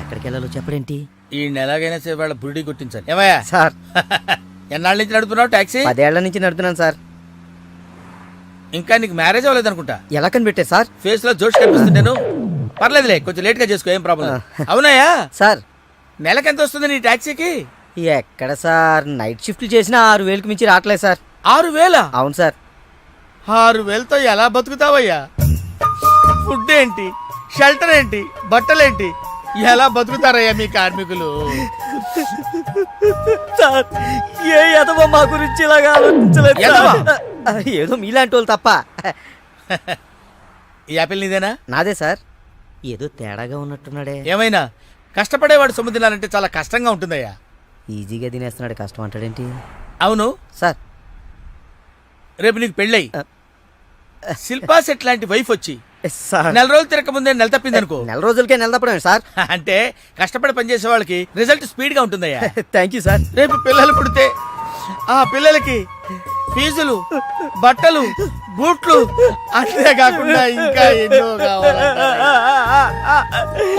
ఎక్కడికి వెళ్ళాలో చెప్పడేంటి? ఈ నెలాగైనా సరే వాళ్ళ బురిడి గుర్తించాలి. ఏమయ్యా సార్, ఎన్నాళ్ళ నుంచి నడుపుతున్నావు టాక్సీ? 10 ఏళ్ల నుంచి నడుతున్నాను సార్. ఇంకా నీకు మ్యారేజ్ అవ్వలేదు అనుకుంటా. ఎలా కనిపెట్టారు సార్? ఫేస్ లో జోష్ కనిపిస్తుంటాను. పర్లేదులే, కొంచెం లేట్ గా చేసుకో, ఏం ప్రాబ్లం. అవునాయా సార్, నెలకి ఎంత వస్తుంది నీ టాక్సీకి? ఎక్కడ సార్, నైట్ షిఫ్ట్లు చేసినా 6,000కి మించి రావట్లేదు సార్. 6,000? అవును సార్. 6,000తో ఎలా బతుకుతావయ్యా? ఫుడ్ ఏంటి, షెల్టర్ ఏంటి, బట్టలేంటి, ఎలా బతుకుతారయ్యా మీ కార్మికులు? సార్, ఏ ఎదవో మా గురించి ఇలాగా ఆలోచించలేదు. ఏదో మీలాంటి వాళ్ళు తప్ప. ఈ యాపిల్ నీదేనా? నాదే సార్. ఏదో తేడాగా ఉన్నట్టున్నాడే. ఏమైనా కష్టపడేవాడు సొమ్ము తినాలంటే చాలా కష్టంగా ఉంటుందయ్యా. ఈజీగా తినేస్తున్నాడు, కష్టం అంటాడేంటి? అవును సార్, రేపు నీకు పెళ్ళై శిల్పా సెట్ లాంటి వైఫ్ వచ్చి సార్, నెల రోజులు తిరగక ముందే నెల తప్పింది అనుకో. నెల రోజులకే నెల తప్పడం సార్. అంటే కష్టపడి పనిచేసే వాళ్ళకి రిజల్ట్ స్పీడ్ గా ఉంటుందయ్యా. Thank you sir. రేపు పిల్లలు పుడితే ఆ పిల్లలకి ఫీజులు, బట్టలు, బూట్లు, అంతేకాకుండా ఇంకా ఎన్నో కావాలి.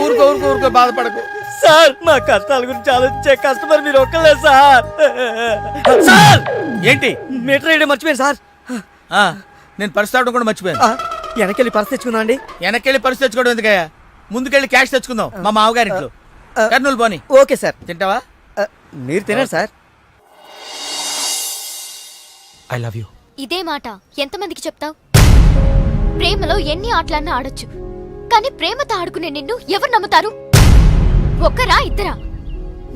ఊరుకో ఊరుకో ఊరుకో, బాధపడకు సార్. మా కష్టాల గురించి ఆలోచించే కస్టమర్ మీరు ఒక్కలే సార్. సార్, ఏంటి మీటర్ వేయడం మర్చిపోయాను సార్. నేను పర్స్ తాగడం కూడా మర్చిపోయాను. వెనకెళ్ళి పర్స్ తెచ్చుకుందాం అండి. వెనకెళ్ళి పర్స్ తెచ్చుకోవడం ఎందుకయ్యా? ముందుకెళ్ళి క్యాష్ తెచ్చుకుందాం మా మామగారింట్లో. కర్నూలు పోనీ. Okay sir. తింటావా? మీరు తినండి సార్. I love you. ఇదే మాట ఎంతమందికి చెప్తావు? ప్రేమలో ఎన్ని ఆటలన్నా ఆడొచ్చు, కానీ ప్రేమతో ఆడుకునే నిన్ను ఎవరు నమ్ముతారు? ఒక్కరా ఇద్దరా?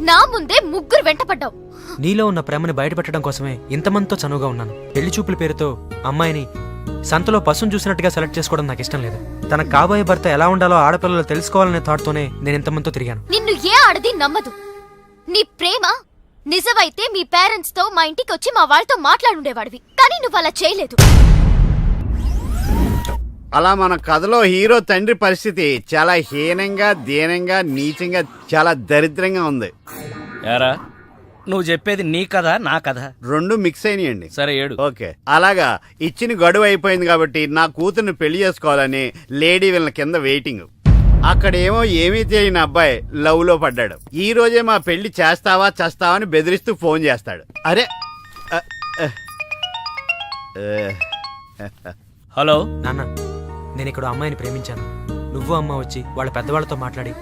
నా ముందే 3 వెంటపడ్డావు. నీలో ఉన్న ప్రేమని బయటపెట్టడం కోసమే ఇంతమందితో చనువుగా ఉన్నాను. పెళ్లి చూపుల పేరుతో అమ్మాయిని సంతలో పశువును చూసినట్టుగా సెలెక్ట్ చేసుకోవడం నాకు ఇష్టం లేదు. తన కాబోయే భర్త ఎలా ఉండాలో ఆడపిల్లలు తెలుసుకోవాలనే థాట్తోనే నేను ఇంతమందితో తిరిగాను. నిన్ను ఏ ఆడది నమ్మదు. నీ ప్రేమ నిజమైతే మీ పేరెంట్స్ తో మా ఇంటికి వచ్చి మా వాళ్ళతో మాట్లాడుండేవాడివి, కానీ నువ్వు అలా చేయలేదు. అలా మన కథలో హీరో తండ్రి పరిస్థితి చాలా హీనంగా, దీనంగా, నీచంగా, చాలా దరిద్రంగా ఉంది. యారా నువ్వు చెప్పేది నీ కథ నా కథ? రెండు మిక్స్ అయినాయండి. సరే ఏడు. ఓకే, అలాగా ఇచ్చిన గడువు అయిపోయింది కాబట్టి నా కూతుర్ని పెళ్లి చేసుకోవాలని లేడీ వీళ్ళ కింద వెయిటింగ్. అక్కడేమో ఏమీ తెలియని అబ్బాయి లవ్ లో పడ్డాడు. ఈ రోజే మా పెళ్లి చేస్తావా చేస్తావా అని బెదిరిస్తూ ఫోన్ చేస్తాడు. అరే హలో నాన్న, నేను ఇక్కడ అమ్మాయిని ప్రేమించాను. నువ్వు అమ్మ వచ్చి వాళ్ళ పెద్దవాళ్ళతో మాట్లాడి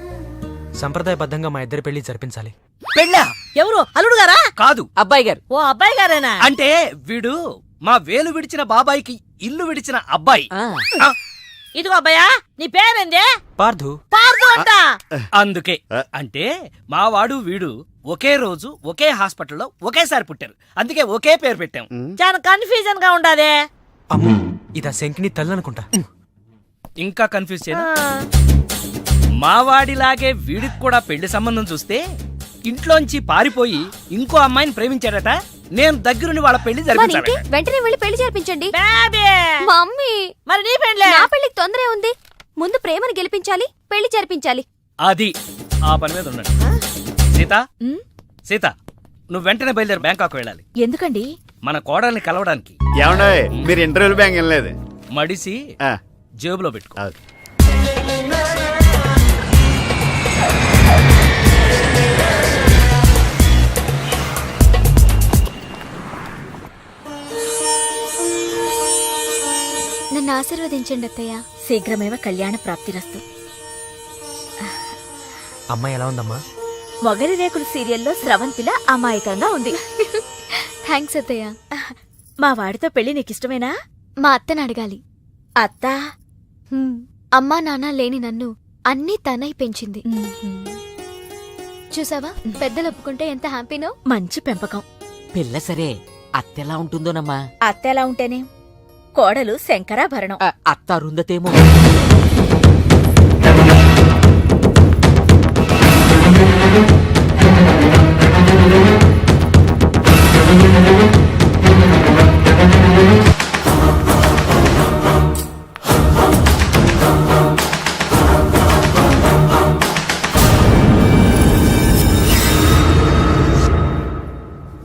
సంప్రదాయబద్ధంగా మా ఇద్దరి పెళ్లి జరిపించాలి. పెళ్ళా? ఎవరు? అల్లుడు గారా? కాదు, అబ్బాయి గారు. ఓ అబ్బాయి గారేనా? అంటే వీడు మా వేలు విడిచిన బాబాయికి ఇల్లు విడిచిన అబ్బాయి. ఇదిగో అబ్బాయా, నీ పేరేందే? పార్థు. పార్థు అంట. అందుకే అంటే మా వాడు వీడు ఒకే రోజు ఒకే హాస్పిటల్లో ఒకేసారి పుట్టారు. అందుకే ఒకే పేరు పెట్టాం. చాలా కన్ఫ్యూజన్ గా ఉండాదే. అమ్మో, ఇదా శంకిని తల్లి అనుకుంటా. ఇంకా కన్ఫ్యూజ్ చేయను. మా వాడిలాగే వీడికి కూడా పెళ్లి సంబంధం చూస్తే ఇంట్లోంచి పారిపోయి ఇంకో అమ్మాయిని ప్రేమించాడట. నేను దగ్గరుండి వాళ్ళ పెళ్లి జరిపించాలి. వెంటనే వెళ్ళి పెళ్లి జరిపించండి. బేబీ! మమ్మీ, మరి నీ పెళ్ళే? నా పెళ్లికి తొందరే ఉంది. ముందు ప్రేమను గెలిపించాలి, పెళ్లి జరిపించాలి. అది ఆ పని మీద ఉండండి. సీత, సీత, నువ్వు వెంటనే బయలుదేరి బ్యాంకాక్ వెళ్ళాలి. ఎందుకండి? మన కోడల్ని కలవడానికి. ఏమన్నా మీరు ఇంటర్వ్యూలు బ్యాంక్ వెళ్ళలేదు? మడిసి జేబులో పెట్టుకో. నన్ను ఆశీర్వదించండి అత్తయ్య. శీఘ్రమేవ కళ్యాణ ప్రాప్తిరస్తు. అమ్మాయి ఎలా ఉందమ్మా? మొగలి రేకులు సీరియల్లో స్రవంతిలా అమాయకంగా ఉంది. థ్యాంక్స్ అత్తయ్య. మా వాడితో పెళ్లి నీకిష్టమేనా? మా అత్తని అడగాలి. అత్త? అమ్మా నాన్న లేని నన్ను అన్నీ తనై పెంచింది. చూసావా, పెద్దలు ఒప్పుకుంటే ఎంత హ్యాపీనో. మంచి పెంపకం. పిల్ల సరే, అత్తెలా ఉంటుందోనమ్మా? అత్త ఎలా ఉంటేనే, కోడలు శంకరాభరణం. అత్త అరుందతేమో.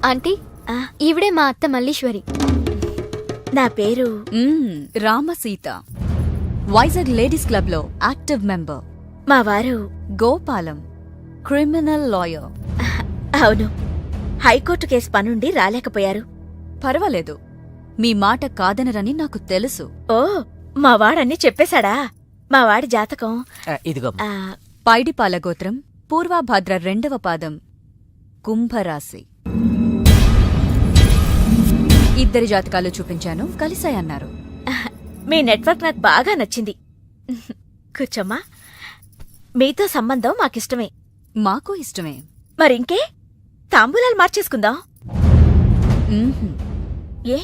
ఆంటీ, ఈవిడే మా అత్త మల్లీశ్వరి. నా పేరు రామసీత, వైజాగ్ లేడీస్ క్లబ్ లో యాక్టివ్ మెంబర్. మా వారు గోపాలం, క్రిమినల్ లాయర్. అవును, హైకోర్టు కేసు పనుండి రాలేకపోయారు. పర్వాలేదు, మీ మాట కాదనరని నాకు తెలుసు. ఓ, మా వాడన్నీ చెప్పేశాడా? మా వాడి జాతకం ఇదిగో. పైడిపాల గోత్రం, పూర్వభాద్ర 2వ పాదం, కుంభరాశి. ఇద్దరి జాతకాలు చూపించాను, కలిసాయన్నారు. మీ నెట్వర్క్ నాకు బాగా నచ్చింది. కూర్చోమ్మా. మీతో సంబంధం మాకిష్టమే. మాకు ఇష్టమే. మరింకే, తాంబూలాలు మార్చేసుకుందాం. ఏ?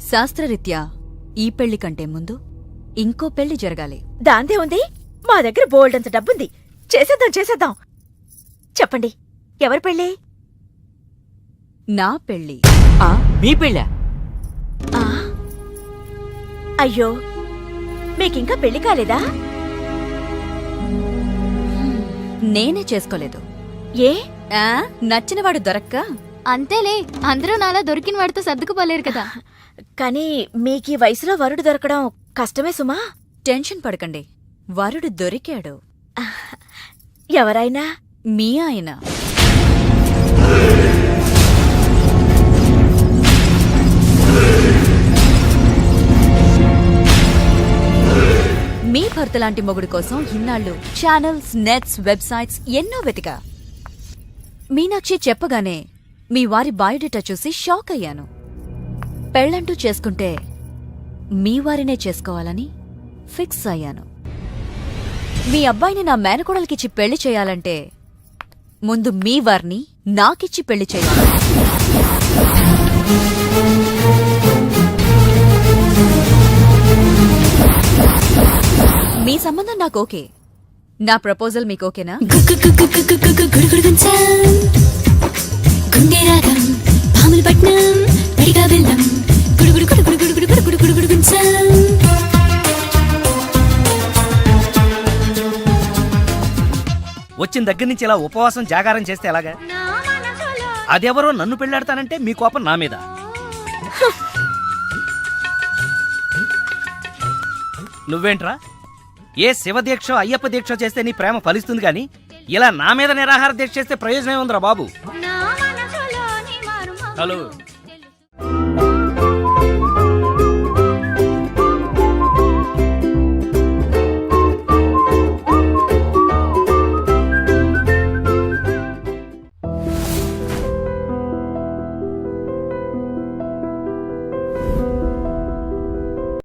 శాస్త్రరీత్యా ఈ పెళ్లి కంటే ముందు ఇంకో పెళ్లి జరగాలి. దాందే ఉంది, మా దగ్గర బోల్డంత డబ్బుంది. చేసేద్దాం. చెప్పండి, ఎవరి పెళ్ళి? నా పెళ్లి. మీ పెళ్ళా? అయ్యో, మీకింకా పెళ్లి కాలేదా? నేనే చేసుకోలేదు. ఏ? నచ్చినవాడు దొరక్క. అంతేలే, అందరూ నాలా దొరికిన వాడితో సర్దుకుపోలేరు కదా. కానీ మీకీ వయసులో వరుడు దొరకడం కష్టమే సుమా. టెన్షన్ పడకండి, వరుడు దొరికాడు. ఎవరైనా? మీ ఆయన. మీ భర్త లాంటి మొగుడు కోసం ఇన్నాళ్ళు ఛానల్స్, నెట్స్, వెబ్సైట్స్ ఎన్నో వెతికా. మీనాక్షి చెప్పగానే మీ వారి బయోడేటా చూసి షాక్ అయ్యాను. పెళ్ళంటూ చేసుకుంటే మీ వారినే చేసుకోవాలని ఫిక్స్ అయ్యాను. మీ అబ్బాయిని నా మేనకోడలికిచ్చి పెళ్లి చేయాలంటే ముందు మీ వారిని నాకిచ్చి పెళ్లి చేయాలి. మీ సంబంధం నాకు ఓకే. నా ప్రపోజల్ మీకు ఓకేనా? వచ్చిన దగ్గర నుంచి ఇలా ఉపవాసం జాగారం చేస్తే ఎలాగా? అదెవరో నన్ను పెళ్ళాడతానంటే మీ కోపం నా మీద. నువ్వేంట్రా ఏ శివదీక్ష అయ్యప్ప దీక్ష చేస్తే నీ ప్రేమ ఫలిస్తుంది కానీ ఇలా నా మీద నిరాహార దీక్ష చేస్తే ప్రయోజనం ఉందిరా బాబు. హలో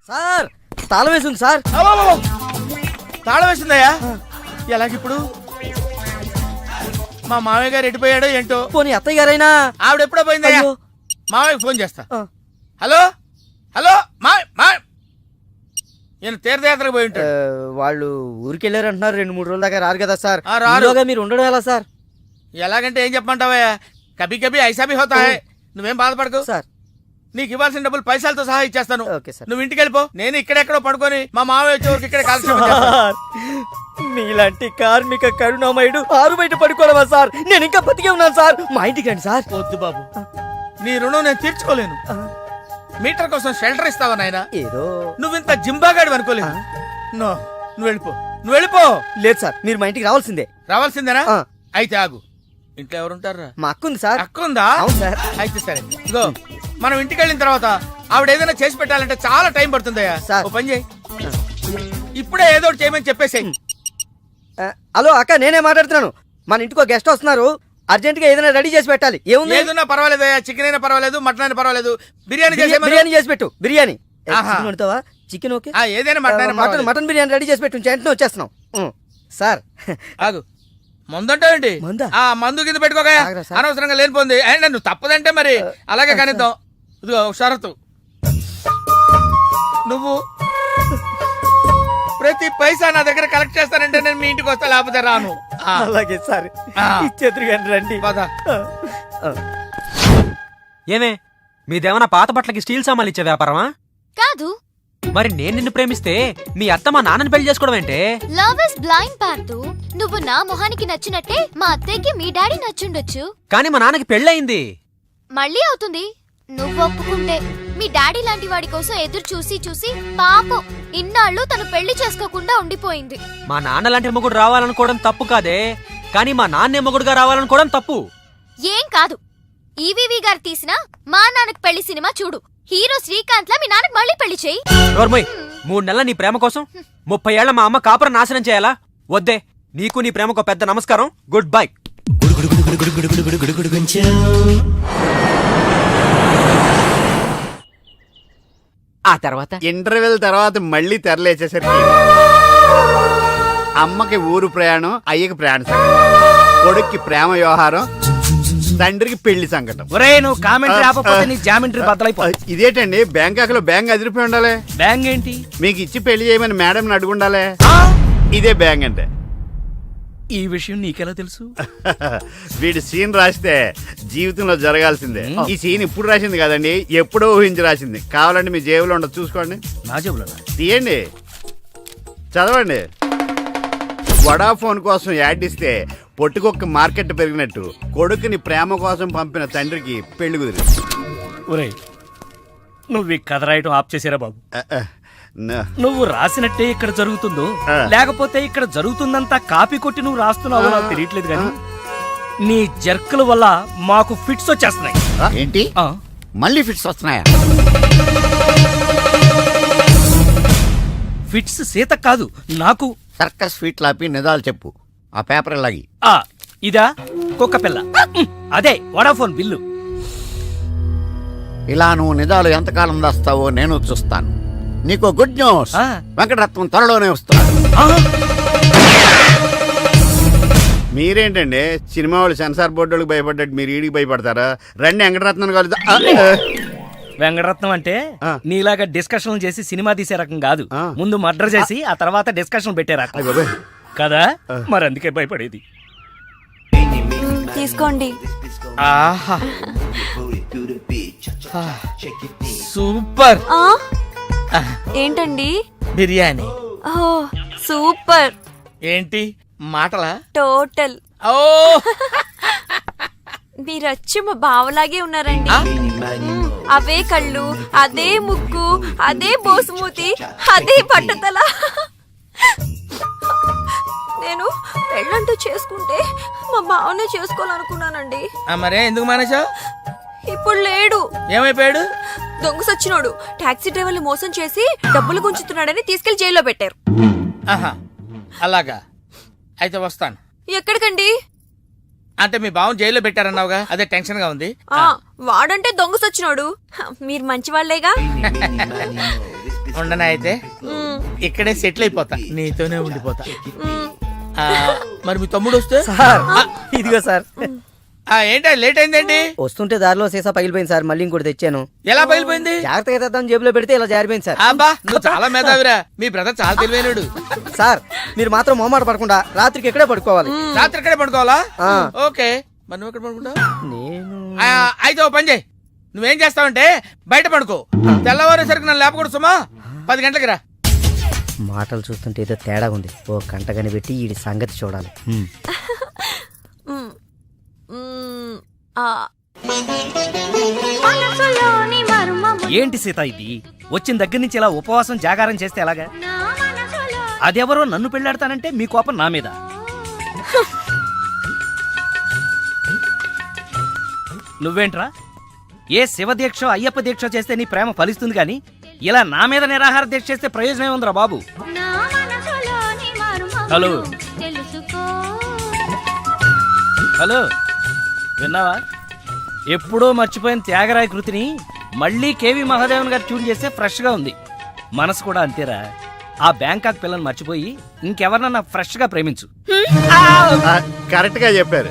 సార్ తాళం వేసింది సార్. తాళం వేసిందయ్యా? ఎలాగిప్పుడు? మా మామయ్య గారు ఎటుపోయాడో ఏంటో. పోనీ అత్తయ్య గారైనా? ఆవిడ ఎప్పుడో పోయిందయ్యా. అయ్యో. మామయ్య ఫోన్ చేస్తా. హలో హలో నేను తీర్థయాత్రకు పోయి ఉంటాడు. వాళ్ళు ఊరికి వెళ్ళారు అంటున్నారు. 2-3 రోజుల దాకా రారు కదా సార్. రారు. ఈలోగా మీరు ఉండడం ఎలా సార్? ఎలాగంటే ఏం చెప్పమంటావయ్యా, కభీ కభీ ఐసా భీ హోతా హై. నువ్వేం బాధపడకు సార్. నీకు ఇవ్వాల్సిన డబ్బులు పైసలతో సహా ఇచ్చేస్తాను. Okay sir. నువ్వు ఇంటికి వెళ్ళిపో. నేను ఇక్కడెక్కడో పడుకొని మా మామయ్య వచ్చే వరకు ఇక్కడే కాల్షియం సార్, మీలాంటి కార్మిక కరుణామయుడు ఆరు బయట పడుకోవడమా సార్? నేను ఇంకా బతికే ఉన్నాను సార్. మా ఇంటికి రండి సార్. వద్దు బాబు, నీ రుణం నేను తీర్చుకోలేను. మీటర్ కోసం షెల్టర్ ఇస్తావా నాయనా? ఏదో నువ్వు ఇంత జింబాగాడు అనుకోలేదు. నువ్వు వెళ్ళిపో. లేదు సార్, మీరు మా ఇంటికి రావాల్సిందే. రావాల్సిందేనా? అయితే ఆగు. ఇంట్లో ఎవరుంటారా? మా అక్క ఉంది సార్. అక్క ఉందా? అవును సార్. అయితే సరే, ఇగో మనం ఇంటికి వెళ్ళిన తర్వాత ఆవిడ ఏదైనా చేసి పెట్టాలంటే చాలా టైం పడుతుందయ్యా. ఓ పని చేయి, ఇప్పుడే ఏదో ఒకటి చేయమని చెప్పేసేయ్. హలో అక్క, నేనే మాట్లాడుతున్నాను. మన ఇంటికి గెస్ట్ వస్తున్నారు. అర్జెంట్ గా ఏదైనా రెడీ చేసి పెట్టాలి. ఏముంది? ఏదైనా పర్వాలేదు, చికెన్ అయినా పర్వాలేదు, మటన్ అయినా పర్వాలేదు. బిర్యానీ చేసి పెట్టు. బిర్యానీ వండుతావా? Chicken okay. ఏదైనా మటన్ బిర్యానీ రెడీ చేసి పెట్టు. వెంటనే వచ్చేస్తున్నాం సార్. ఆగు, మందుంటావేంటి? ఆ మందు కింద పెట్టుకోగా అనవసరంగా లేనిపోంది. అండ్ నువ్వు తప్పదంటే మరి అలాగే కనిద్దాం. ఇదిగో షరతు, నువ్వు ప్రతి పైసా నా దగ్గర కలెక్ట్ చేస్తానంటే నేను మీ ఇంటికి వస్తా, లేకపోతే రాను. అలాగే సార్, ఇచ్చేద్దరు కానీ రండి. ఏమే మీదేమన్నా పాత బట్టలకి స్టీల్ సామాన్లు ఇచ్చే వ్యాపారమా? కాదు. మరి నేను నిన్ను ప్రేమిస్తే మీ అత్త మా నాన్నని పెళ్లి చేసుకోవడం ఏంటే? Love is blind Parthu. నువ్వు నా మొహానికి నచ్చినట్టే మా అత్తయ్యకి మీ డాడీ నచ్చుండొచ్చు. కానీ మా నాన్నకి పెళ్ళయింది. మళ్ళీ అవుతుంది నువ్వు ఒప్పుకుంటే. మీ డాడీ లాంటి వాడి కోసం ఎదురు చూసి చూసి పాపం ఇన్నాళ్ళు తను పెళ్లి చేసుకోకుండా ఉండిపోయింది. మా నాన్న లాంటి మొగుడు రావాలనుకోవడం తప్పు కాదే, కానీ మా నాన్నే మొగుడుగా రావాలనుకోవడం తప్పు. ఏం కాదు, ఈవీవి గారు తీసిన మా నాన్నకు పెళ్లి సినిమా చూడు. హీరో శ్రీకాంత్ లా మీ నాన్నకు మళ్ళీ పెళ్లి చేయి. 3 నెలల నీ ప్రేమ కోసం 30 ఏళ్ల మా అమ్మ కాపురం నాశనం చేయాలా? వద్దే, నీకు నీ ప్రేమకు పెద్ద నమస్కారం. Good bye. ఆ తర్వాత ఇంటర్వెల్ తర్వాత మళ్ళీ తెరలేచేసరికి అమ్మకి ఊరు ప్రయాణం, అయ్యకి ప్రయాణ సంకటం, కొడుక్కి ప్రేమ వ్యవహారం, తండ్రికి పెళ్లి సంకటం. ఒరే నువ్వు కామెంటరీ ఆపకపోతే నీ జామెంట్రీ బద్దలైపో. ఇదేంటండి, బ్యాంకాక్ లో బ్యాంక్ అదిరిపోయి ఉండాలి. బ్యాంగ్ ఏంటి? మీకు ఇచ్చి పెళ్లి చేయమని మేడం అడుగుండాలి. ఇదే బ్యాంక్ అంటే. ఈ విషయం నీకెలా తెలుసు? వీడి సీన్ రాస్తే జీవితంలో జరగాల్సిందే. ఈ సీన్ ఇప్పుడు రాసింది కదండి, ఎప్పుడో ఊహించి రాసింది. కావాలంటే మీ జేబులో ఉండదు, చూసుకోండి. నా జేబులో తీయండి, చదవండి. వడాఫోన్ కోసం యాడ్ ఇస్తే పొట్టుకొక్క మార్కెట్ పెరిగినట్టు కొడుకుని ప్రేమ కోసం పంపిన తండ్రికి పెళ్లి కుదిరింది. ఒరే నువ్వు ఈ కథ రాయటం ఆప్ చేసారా బాబు? నువ్వు రాసినట్టే ఇక్కడ జరుగుతుందో లేకపోతే ఇక్కడ జరుగుతుందంతా కాపీ కొట్టి నువ్వు రాస్తున్నావో నాకు తెలియట్లేదు కానీ నీ జర్కుల వల్ల మాకు ఫిట్స్ వచ్చేస్తున్నాయి. ఏంటి మళ్ళీ ఫిట్స్ వస్తున్నాయా? ఫిట్స్ సీత కాదు నాకు. సర్కస్ ఫీట్ లాపి నిజాలు చెప్పు. ఆ పేపర్ లాగి. ఇదా కుక్క పిల్ల, అదే వడాఫోన్ బిల్లు. ఇలా నువ్వు నిజాలు ఎంతకాలం దాస్తావో నేను చూస్తాను. నీకు గుడ్ న్యూస్, వెంకటరత్నం త్వరలోనే వస్తున్నాడు. మీరేంటండి సినిమా వాళ్ళు సెన్సార్ బోర్డు భయపడ్డట్టు మీరు ఈడికి భయపడతారా? రండి వెంకటరత్నం కాదు. వెంకటరత్నం అంటే నీలాగా డిస్కషన్ చేసి సినిమా తీసే రకం కాదు. ముందు మర్డర్ చేసి ఆ తర్వాత డిస్కషన్ పెట్టే రకం కదా. మరి అందుకే భయపడేది. తీసుకోండి. సూపర్. ఏంటండి? బిర్యానీ. సూపర్. ఏంటి మాటలా? టోటల్. ఓ మీరచ్చి మా బావలాగే ఉన్నారండి. అవే కళ్ళు, అదే ముక్కు, అదే బోసుమూతి, అదే పట్టతల. నేను పెళ్ళంటూ చేసుకుంటే మా బావనే చేసుకోవాలనుకున్నానండి. మరే ఎందుకు మానేశావు? ఇప్పుడు లేడు. ఏమైపోయాడు? దొంగ సచ్చినోడు టాక్సీ డ్రైవర్ని మోసం చేసి డబ్బులు గుంచుతున్నాడని తీసుకెళ్లి జైల్లో పెట్టారు. ఆహా, అలాగా. అయితే వస్తాను. ఎక్కడికండి? అంటే మీ బావని జైల్లో పెట్టారన్నావుగా, అదే టెన్షన్ గా ఉంది. వాడంటే దొంగ సచ్చినోడు. మీరు మంచి వాళ్ళేగా. ఉండనా అయితే ఇక్కడే సెటిల్ అయిపోతా, నీతోనే ఉండిపోతా. మరి మీ తమ్ముడు వస్తే? సార్ ఇదిగో సార్. ఏంటా లేట్ అయిందండి? వస్తుంటే దారిలో సీసా పగిలిపోయింది సార్, మళ్ళీ ఇంకోటి తెచ్చాను. ఎలా పగిలిపోయింది? జాగ్రత్తగా తెద్దాం జేబులో పెడితే ఇలా జారిపోయింది సార్. అబ్బా నువ్వు చాలా మేధావిరా. మీ బ్రదర్ చాలా తెలివైనడు. సార్ మీరు మాత్రం మొహమాట పడకుండా రాత్రికి ఎక్కడే పడుకోవాలి. రాత్రి ఎక్కడే పడుకోవాలా? ఓకే, మరి నువ్వు ఎక్కడ పడుకుంటావు? నేను అయితే ఓ పని చేయి, నువ్వేం చేస్తావంటే బయట పడుకో. తెల్లవారేసరికి నన్ను లేపకూడదు సుమా. 10 గంటలకి రా. మాటలు చూస్తుంటే ఏదో తేడా ఉంది. ఓ గంట కనిపెట్టి ఈ సంగతి చూడాలి. ఏంటి సీత ఇది? వచ్చిన దగ్గర నుంచి ఇలా ఉపవాసం జాగారం చేస్తే ఎలాగా? అదెవరో నన్ను పెళ్ళాడతానంటే మీ కోపం నా మీద. నువ్వేంట్రా? ఏ శివ దీక్ష అయ్యప్ప దీక్ష చేస్తే నీ ప్రేమ ఫలిస్తుంది గాని ఇలా నా మీద నిరాహార దీక్ష చేస్తే ప్రయోజనం ఏముందిరా బాబు? హలో హలో, విన్నావా? ఎప్పుడో మర్చిపోయిన త్యాగరాయ కృతిని మళ్ళీ కేవి మహాదేవన్ గారు ట్యూన్ చేస్తే ఫ్రెష్ గా ఉంది. మనసు కూడా అంతేరా. ఆ బ్యాంకాక్ పిల్లని మర్చిపోయి ఇంకెవరన్నా ఫ్రెష్ గా ప్రేమించు. కరెక్ట్ గా చెప్పారు.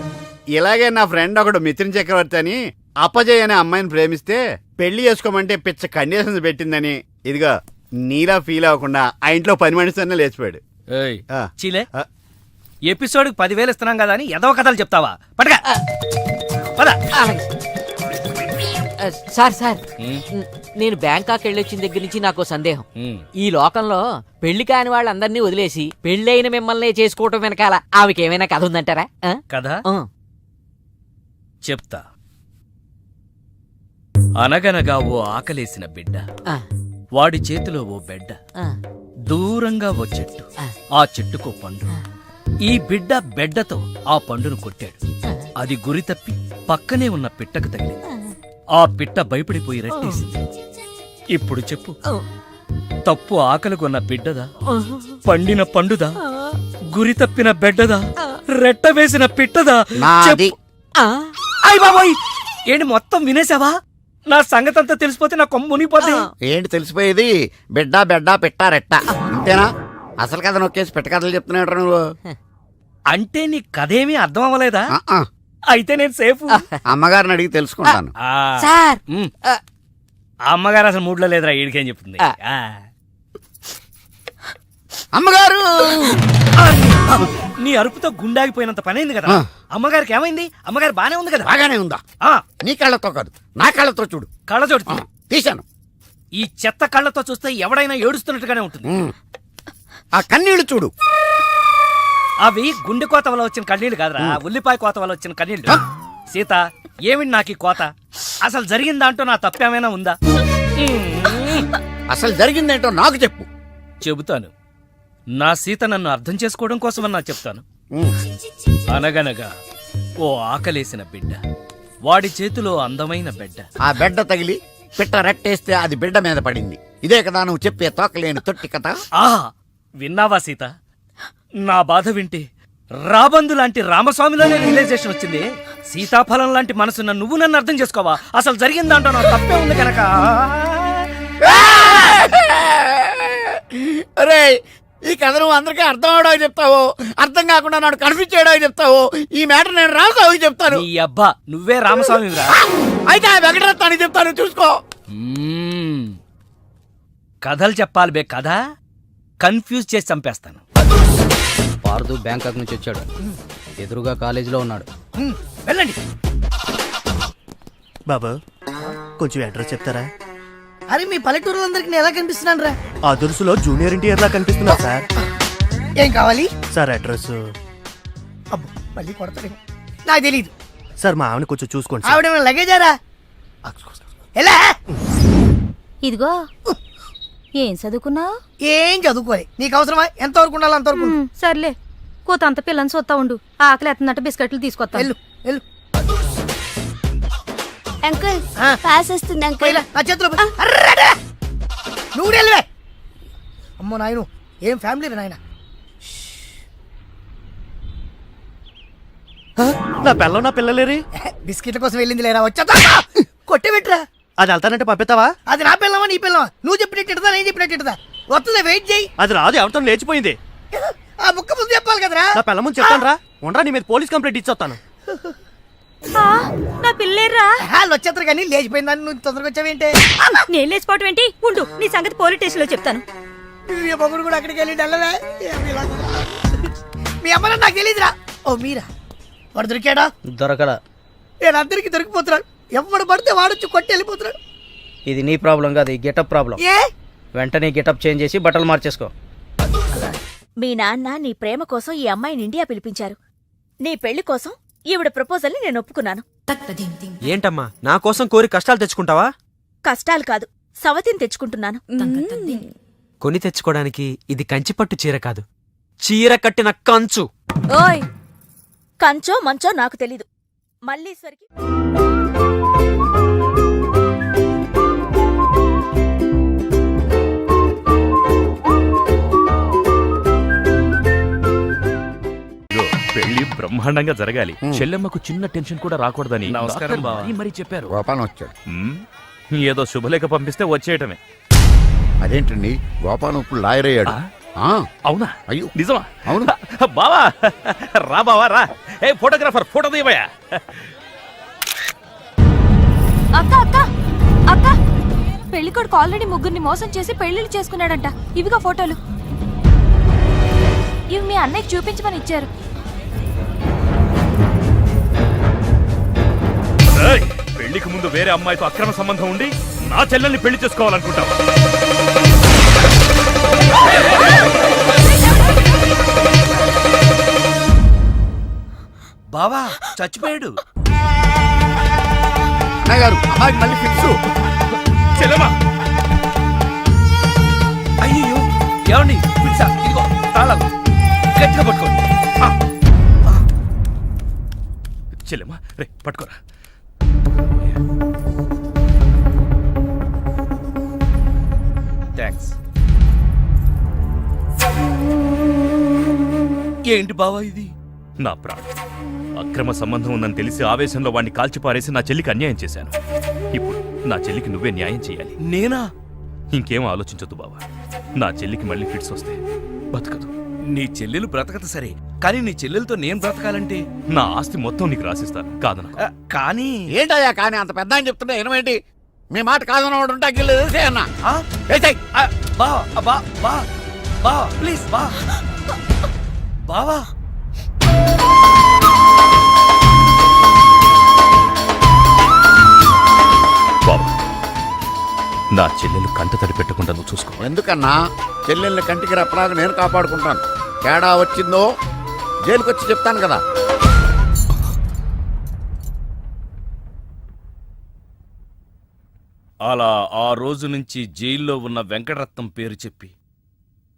ఇలాగే నా ఫ్రెండ్ ఒకడు మిథున్ చక్రవర్తి అని అప్పజయ్ అనే అమ్మాయిని ప్రేమిస్తే పెళ్లి చేసుకోమంటే పిచ్చ కండిషన్స్ పెట్టిందని ఇదిగా నీలా ఫీల్ అవ్వకుండా ఆ ఇంట్లో పని మనిషితోనే లేచిపోయాడు. చీలే, ఎపిసోడ్ 10,000 ఇస్తున్నాం కదా అని ఏదో కథలు చెప్తావా? పడగా సార్ సార్ నేను బ్యాంకాక్ వెళ్ళొచ్చిన దగ్గర నుంచి నాకు సందేహం. ఈ లోకంలో పెళ్లి కాని వాళ్ళందరినీ వదిలేసి పెళ్ళైన మిమ్మల్ని చేసుకోవటం వెనకాల ఆమెకేమైనా కథ ఉందంటారా? కదా చెప్తా. అనగనగా ఓ ఆకలేసిన బిడ్డ, వాడి చేతిలో ఓ బెడ్డ, దూరంగా ఓ చెట్టు, ఆ చెట్టుకో పండు. ఈ బిడ్డ బెడ్డతో ఆ పండును కొట్టాడు. అది గురి తప్పి పక్కనే ఉన్న పిట్టకు తగిలింది. ఆ పిట్ట భయపడిపోయి రెట్టేసింది. ఇప్పుడు చెప్పు, తప్పు ఆకలిగొన్న బిడ్డదా, పండిన పండుదా, గురి తప్పిన బెడ్డదా, రెట్ట వేసిన పిట్టదా? అయ్ బాబోయ్, ఏంటి మొత్తం వినేసావా? నా సంగతి అంతా తెలిసిపోతే నా కొమ్మ మునిగిపోతే. ఏంటి తెలిసిపోయేది? బిడ్డ బెడ్డ పెట్ట రెట్ట అంతేనా? అసలు కథ నొక్కేసి పెట్ట కథలు చెప్తున్నాడు నువ్వు. అంటే నీ కథేమీ అర్థం అవ్వలేదా? అయితే నేను సేఫ్. అమ్మగారిని అడిగి తెలుసుకుంటాను. అమ్మగారు అసలు మూడ్లో లేదురా, ఈడికేం చెప్తుంది. అమ్మగారు, నీ అరుపుతో గుండాగిపోయినంత పనైంది కదా. అమ్మగారికి ఏమైంది? అమ్మగారు బానే ఉంది కదా? బాగానే ఉందా? నీ కళ్ళతో కాదు, నా కళ్ళతో చూడు. కళ్ళజోడు తీశాను. ఈ చెత్త కళ్ళతో చూస్తే ఎవడైనా ఏడుస్తున్నట్టుగానే ఉంటుంది. ఆ కన్నీళ్లు చూడు. అవి గుండె కోత వల్ల వచ్చిన కన్నీళ్లు కాదురా, ఉల్లిపాయ కోత వల్ల వచ్చిన కన్నీళ్లు. సీత, ఏమిటి నాకు ఈ కోత? అసలు జరిగిన దాంట్లో నా తప్పేమైనా ఉందా? అసలు జరిగిందేంటో నాకు చెప్పు. చెబుతాను. నా సీత నన్ను అర్థం చేసుకోవడం కోసమన్నా చెప్తాను. అనగనగా ఓ ఆకలేసిన బిడ్డ, వాడి చేతిలో అందమైన బిడ్డ. ఆ బిడ్డ తగిలి పిట్ట రెట్టేస్తే అది బిడ్డ మీద పడింది. ఇదే కదా నువ్వు చెప్పే తోకలేని తొట్టి కథ? విన్నావా సీత? నా బాధ వింటే రాబందు లాంటి రామస్వామిలోనే రియలైజేషన్ వచ్చింది. సీతాఫలం లాంటి మనసున్న నువ్వు నన్ను అర్థం చేసుకోవా? అసలు జరిగిందంటో నా తప్పే ఉంది కనుక. అరే, ఈ కథ నువ్వు అందరికీ అర్థం అవడానికి చెప్తావు, అర్థం కాకుండా నాడు కన్ఫ్యూజ్ చేయడానికి చెప్తావు. ఈ మ్యాటర్ నేను రామస్వామికి చెప్తాను. ఈ అబ్బా, నువ్వే రామస్వామి రా. అయితే ఆ వెంకటరత్నానికి చెప్తాను, చూసుకో. కథలు చెప్పాలి బే, కథ కన్ఫ్యూజ్ చేసి చంపేస్తాను. పార్దు బ్యాంకాక్ నుంచి వచ్చాడు, ఎదురుగా కాలేజీలో ఉన్నాడు. వెళ్ళండి. బాబా, కొంచెం అడ్రస్ చెప్తారా? అరే, మీ పల్లెటూరులందరికీ నేను ఎలా కనిపిస్తున్నాను రా? ఆ దురుసులో జూనియర్ ఎన్టీఆర్ లా కనిపిస్తున్నా సార్. ఏం కావాలి సార్? అడ్రస్ అబ్బో మళ్ళీ కొడతాడేమో నాకు తెలియదు. సార్ మా ఆవిడ కొంచెం చూసుకోండి ఆవిడ లగేజారా ఎలా ఇదిగో ఏం చదువుకున్నావు? ఏం చదువుకోలే. నీకు అవసరమా? ఎంతవరకు ఉండాలి అంతవరకు ఉండు. సర్లే కోత అంత పిల్లని చూస్తా ఉండు. ఆకలి ఎత్తున్నట్టు బిస్కెట్లు తీసుకొస్తా. వెళ్ళు వెళ్ళు. అంకుల్ ఆ. పాస్ వస్తుంది అంకుల్. పోయిలా, నా చేతిలో పోయి. అర్రడా! నువ్వు వెళ్ళవే. అమ్మో నాయను ఏం ఫ్యామిలీ నాయన. నా పిల్ల నా పిల్లలేరి బిస్కెట్ల కోసం వెళ్ళింది లేరా వచ్చా కొట్టే పెట్టరా. అది వెళ్తానంటే పంపిస్తావా? అది నా పిల్లవా నీ పిల్లవా? నువ్వు చెప్పినట్టు నేను చెప్పినట్టు వస్తుందా? వెయిట్ చేయి. అది రాదు, ఎవరితో లేచిపోయింది. ఆ బుక్క ముందు చెప్పాలి కదరా. నా పిల్ల ముందు చెప్తాను రా. ఉండరా, నీ మీద పోలీస్ కంప్లైంట్ ఇచ్చొస్తాను. నా పిల్లేర్రా. వాళ్ళు వచ్చేస్తారు కానీ లేచిపోయిందని నువ్వు తొందరగా వచ్చావేంటే? నేను లేచిపోవటం ఏంటి? ఉండు నీ సంగతి పోలీస్ స్టేషన్ లో చెప్తాను. మీ మొగుడు కూడా అక్కడికి వెళ్ళి వెళ్ళలే. మీ అమ్మ నాకు తెలియదురా. ఓ మీరా వాడు దొరికాడా? దొరకడా? నేను అందరికి దొరికిపోతున్నాడు. ఎవడు పడితే వాడొచ్చి కొట్టి వెళ్ళిపోతున్నాడు. ఇది నీ ప్రాబ్లం కాదు, గెటప్ ప్రాబ్లం. ఏ వెంటనే గెటప్ చేంజ్ చేసి బట్టలు మార్చేసుకో. మీ నాన్న నీ ప్రేమ కోసం ఈ అమ్మాయిని ఇండియా పిలిపించారు. నీ పెళ్లి కోసం ఈవిడ ప్రపోజల్ని నేను ఒప్పుకున్నాను. ఏంటమ్మా నా కోసం కోరి కష్టాలు తెచ్చుకుంటావా? కష్టాలు కాదు, సవతిని తెచ్చుకుంటున్నాను. కొని తెచ్చుకోవడానికి ఇది కంచిపట్టు చీర కాదు, చీర కట్టిన కంచు. ఓయ్ కంచో మంచో నాకు తెలీదు. మల్లీశ్వరికి పెళ్లి బ్రహ్మాండంగా జరగాలి. చెల్లెమ్మకు చిన్న టెన్షన్ కూడా రాకూడదని నమస్కారం డాక్టర్ బావ. మరీ చెప్పారు. గోపాలం వచ్చాడు. ఏదో శుభలేఖ పంపిస్తే వచ్చేయటమే. అదేంటండి గోపాలం ఇప్పుడు లాయర్ అయ్యాడు. అవునా? అయ్యో నిజమా? అవును. బావా రా బావా రా. ఏ ఫోటోగ్రాఫర్ ఫోటో తీయవయ్యా. అక్క అక్క అక్క పెళ్లికొడుకు ఆల్రెడీ ముగ్గురిని మోసం చేసి పెళ్లిళ్ళు చేసుకున్నాడంట. ఇవిగా ఫోటోలు. ఇవి మీ అన్నయ్యకి చూపించమని ఇచ్చారు. ఏయ్, పెళ్లికి ముందు వేరే అమ్మాయితో అక్రమ సంబంధం ఉండి నా చెల్లెల్ని పెళ్లి చేసుకోవాలనుకుంటావు? బావా చచ్చిపోయాడు. గారు అమ్మాయికి మళ్ళీ ఫిక్స్. చెల్లెమ్మా అయ్యో ఏమండి పిలిచా, ఇదిగో తాళాలు గట్టిగా పట్టుకోండి. చెల్లెమ్మా రే పట్టుకోరా. థ్యాంక్స్. ఏంటి బావా ఇది? నా ప్రాణం. అక్రమ సంబంధం ఉందని తెలిసి ఆవేశంలో వాడిని కాల్చిపారేసి నా చెల్లికి అన్యాయం చేశాను. ఇప్పుడు నా చెల్లికి నువ్వే న్యాయం చేయాలి. నేనా? ఇంకేం ఆలోచించొద్దు బావా. నా చెల్లికి మళ్ళీ ఫిట్స్ వస్తే బతకదు. నీ చెల్లెలు బ్రతకదు సరే, కానీ నీ చెల్లెలతో నేను బ్రతకాలంటే నా ఆస్తి మొత్తం నీకు రాసిస్తాను. కాదన కానీ ఏంటయ్యా కానీ అంత పెద్ద అని చెప్తున్నా ఏమేంటి? మీ మాట కాదన్నవాడు ఉంటా గిల్లేదే అన్న. బావా బా ప్లీజ్ బా బావా. బాబా నా చెల్లెలు కంట తడి పెట్టకుండా నువ్వు చూసుకో. ఎందుకన్నా చెల్లెల్ని కంటికి రెప్పలాగా నేను కాపాడుకుంటాను. తేడా వచ్చిందో జైలుకి వచ్చి చెప్తాను కదా. అలా ఆ రోజు నుంచి జైల్లో ఉన్న వెంకటరత్నం పేరు చెప్పి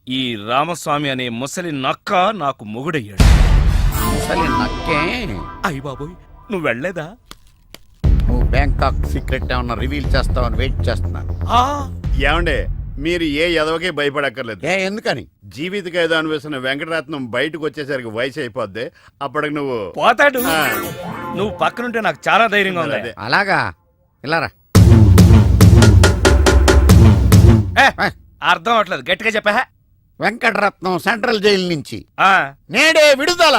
ఈ రామస్వామి అనే ముసలి నక్క నాకు మొగుడయ్యాడు. ముసలి నక్కే? అయ్య బాబోయ్, నువ్వు వెళ్ళలేదా? నువ్వు బ్యాంకాక్ సీక్రెట్ ఏమన్నా రివీల్ చేస్తావని వెయిట్ చేస్తున్నాను. ఏమండే మీరు ఏ ఎదవకే భయపడక్కర్లేదు. ఎందుకని? జీవిత ఖైదు అనిపిస్తున్న వెంకటరత్నం బయటకు వచ్చేసరికి వయసు అయిపోద్ది. అప్పటికి నువ్వు పోతాడు. నువ్వు పక్కనుంటే నాకు చాలా ధైర్యంగా ఉంది. అలాగా ఇలారా. అర్థం అవట్లేదు, గట్టిగా చెప్పా. వెంకటరత్నం సెంట్రల్ జైలు నుంచి నేడే విడుదల.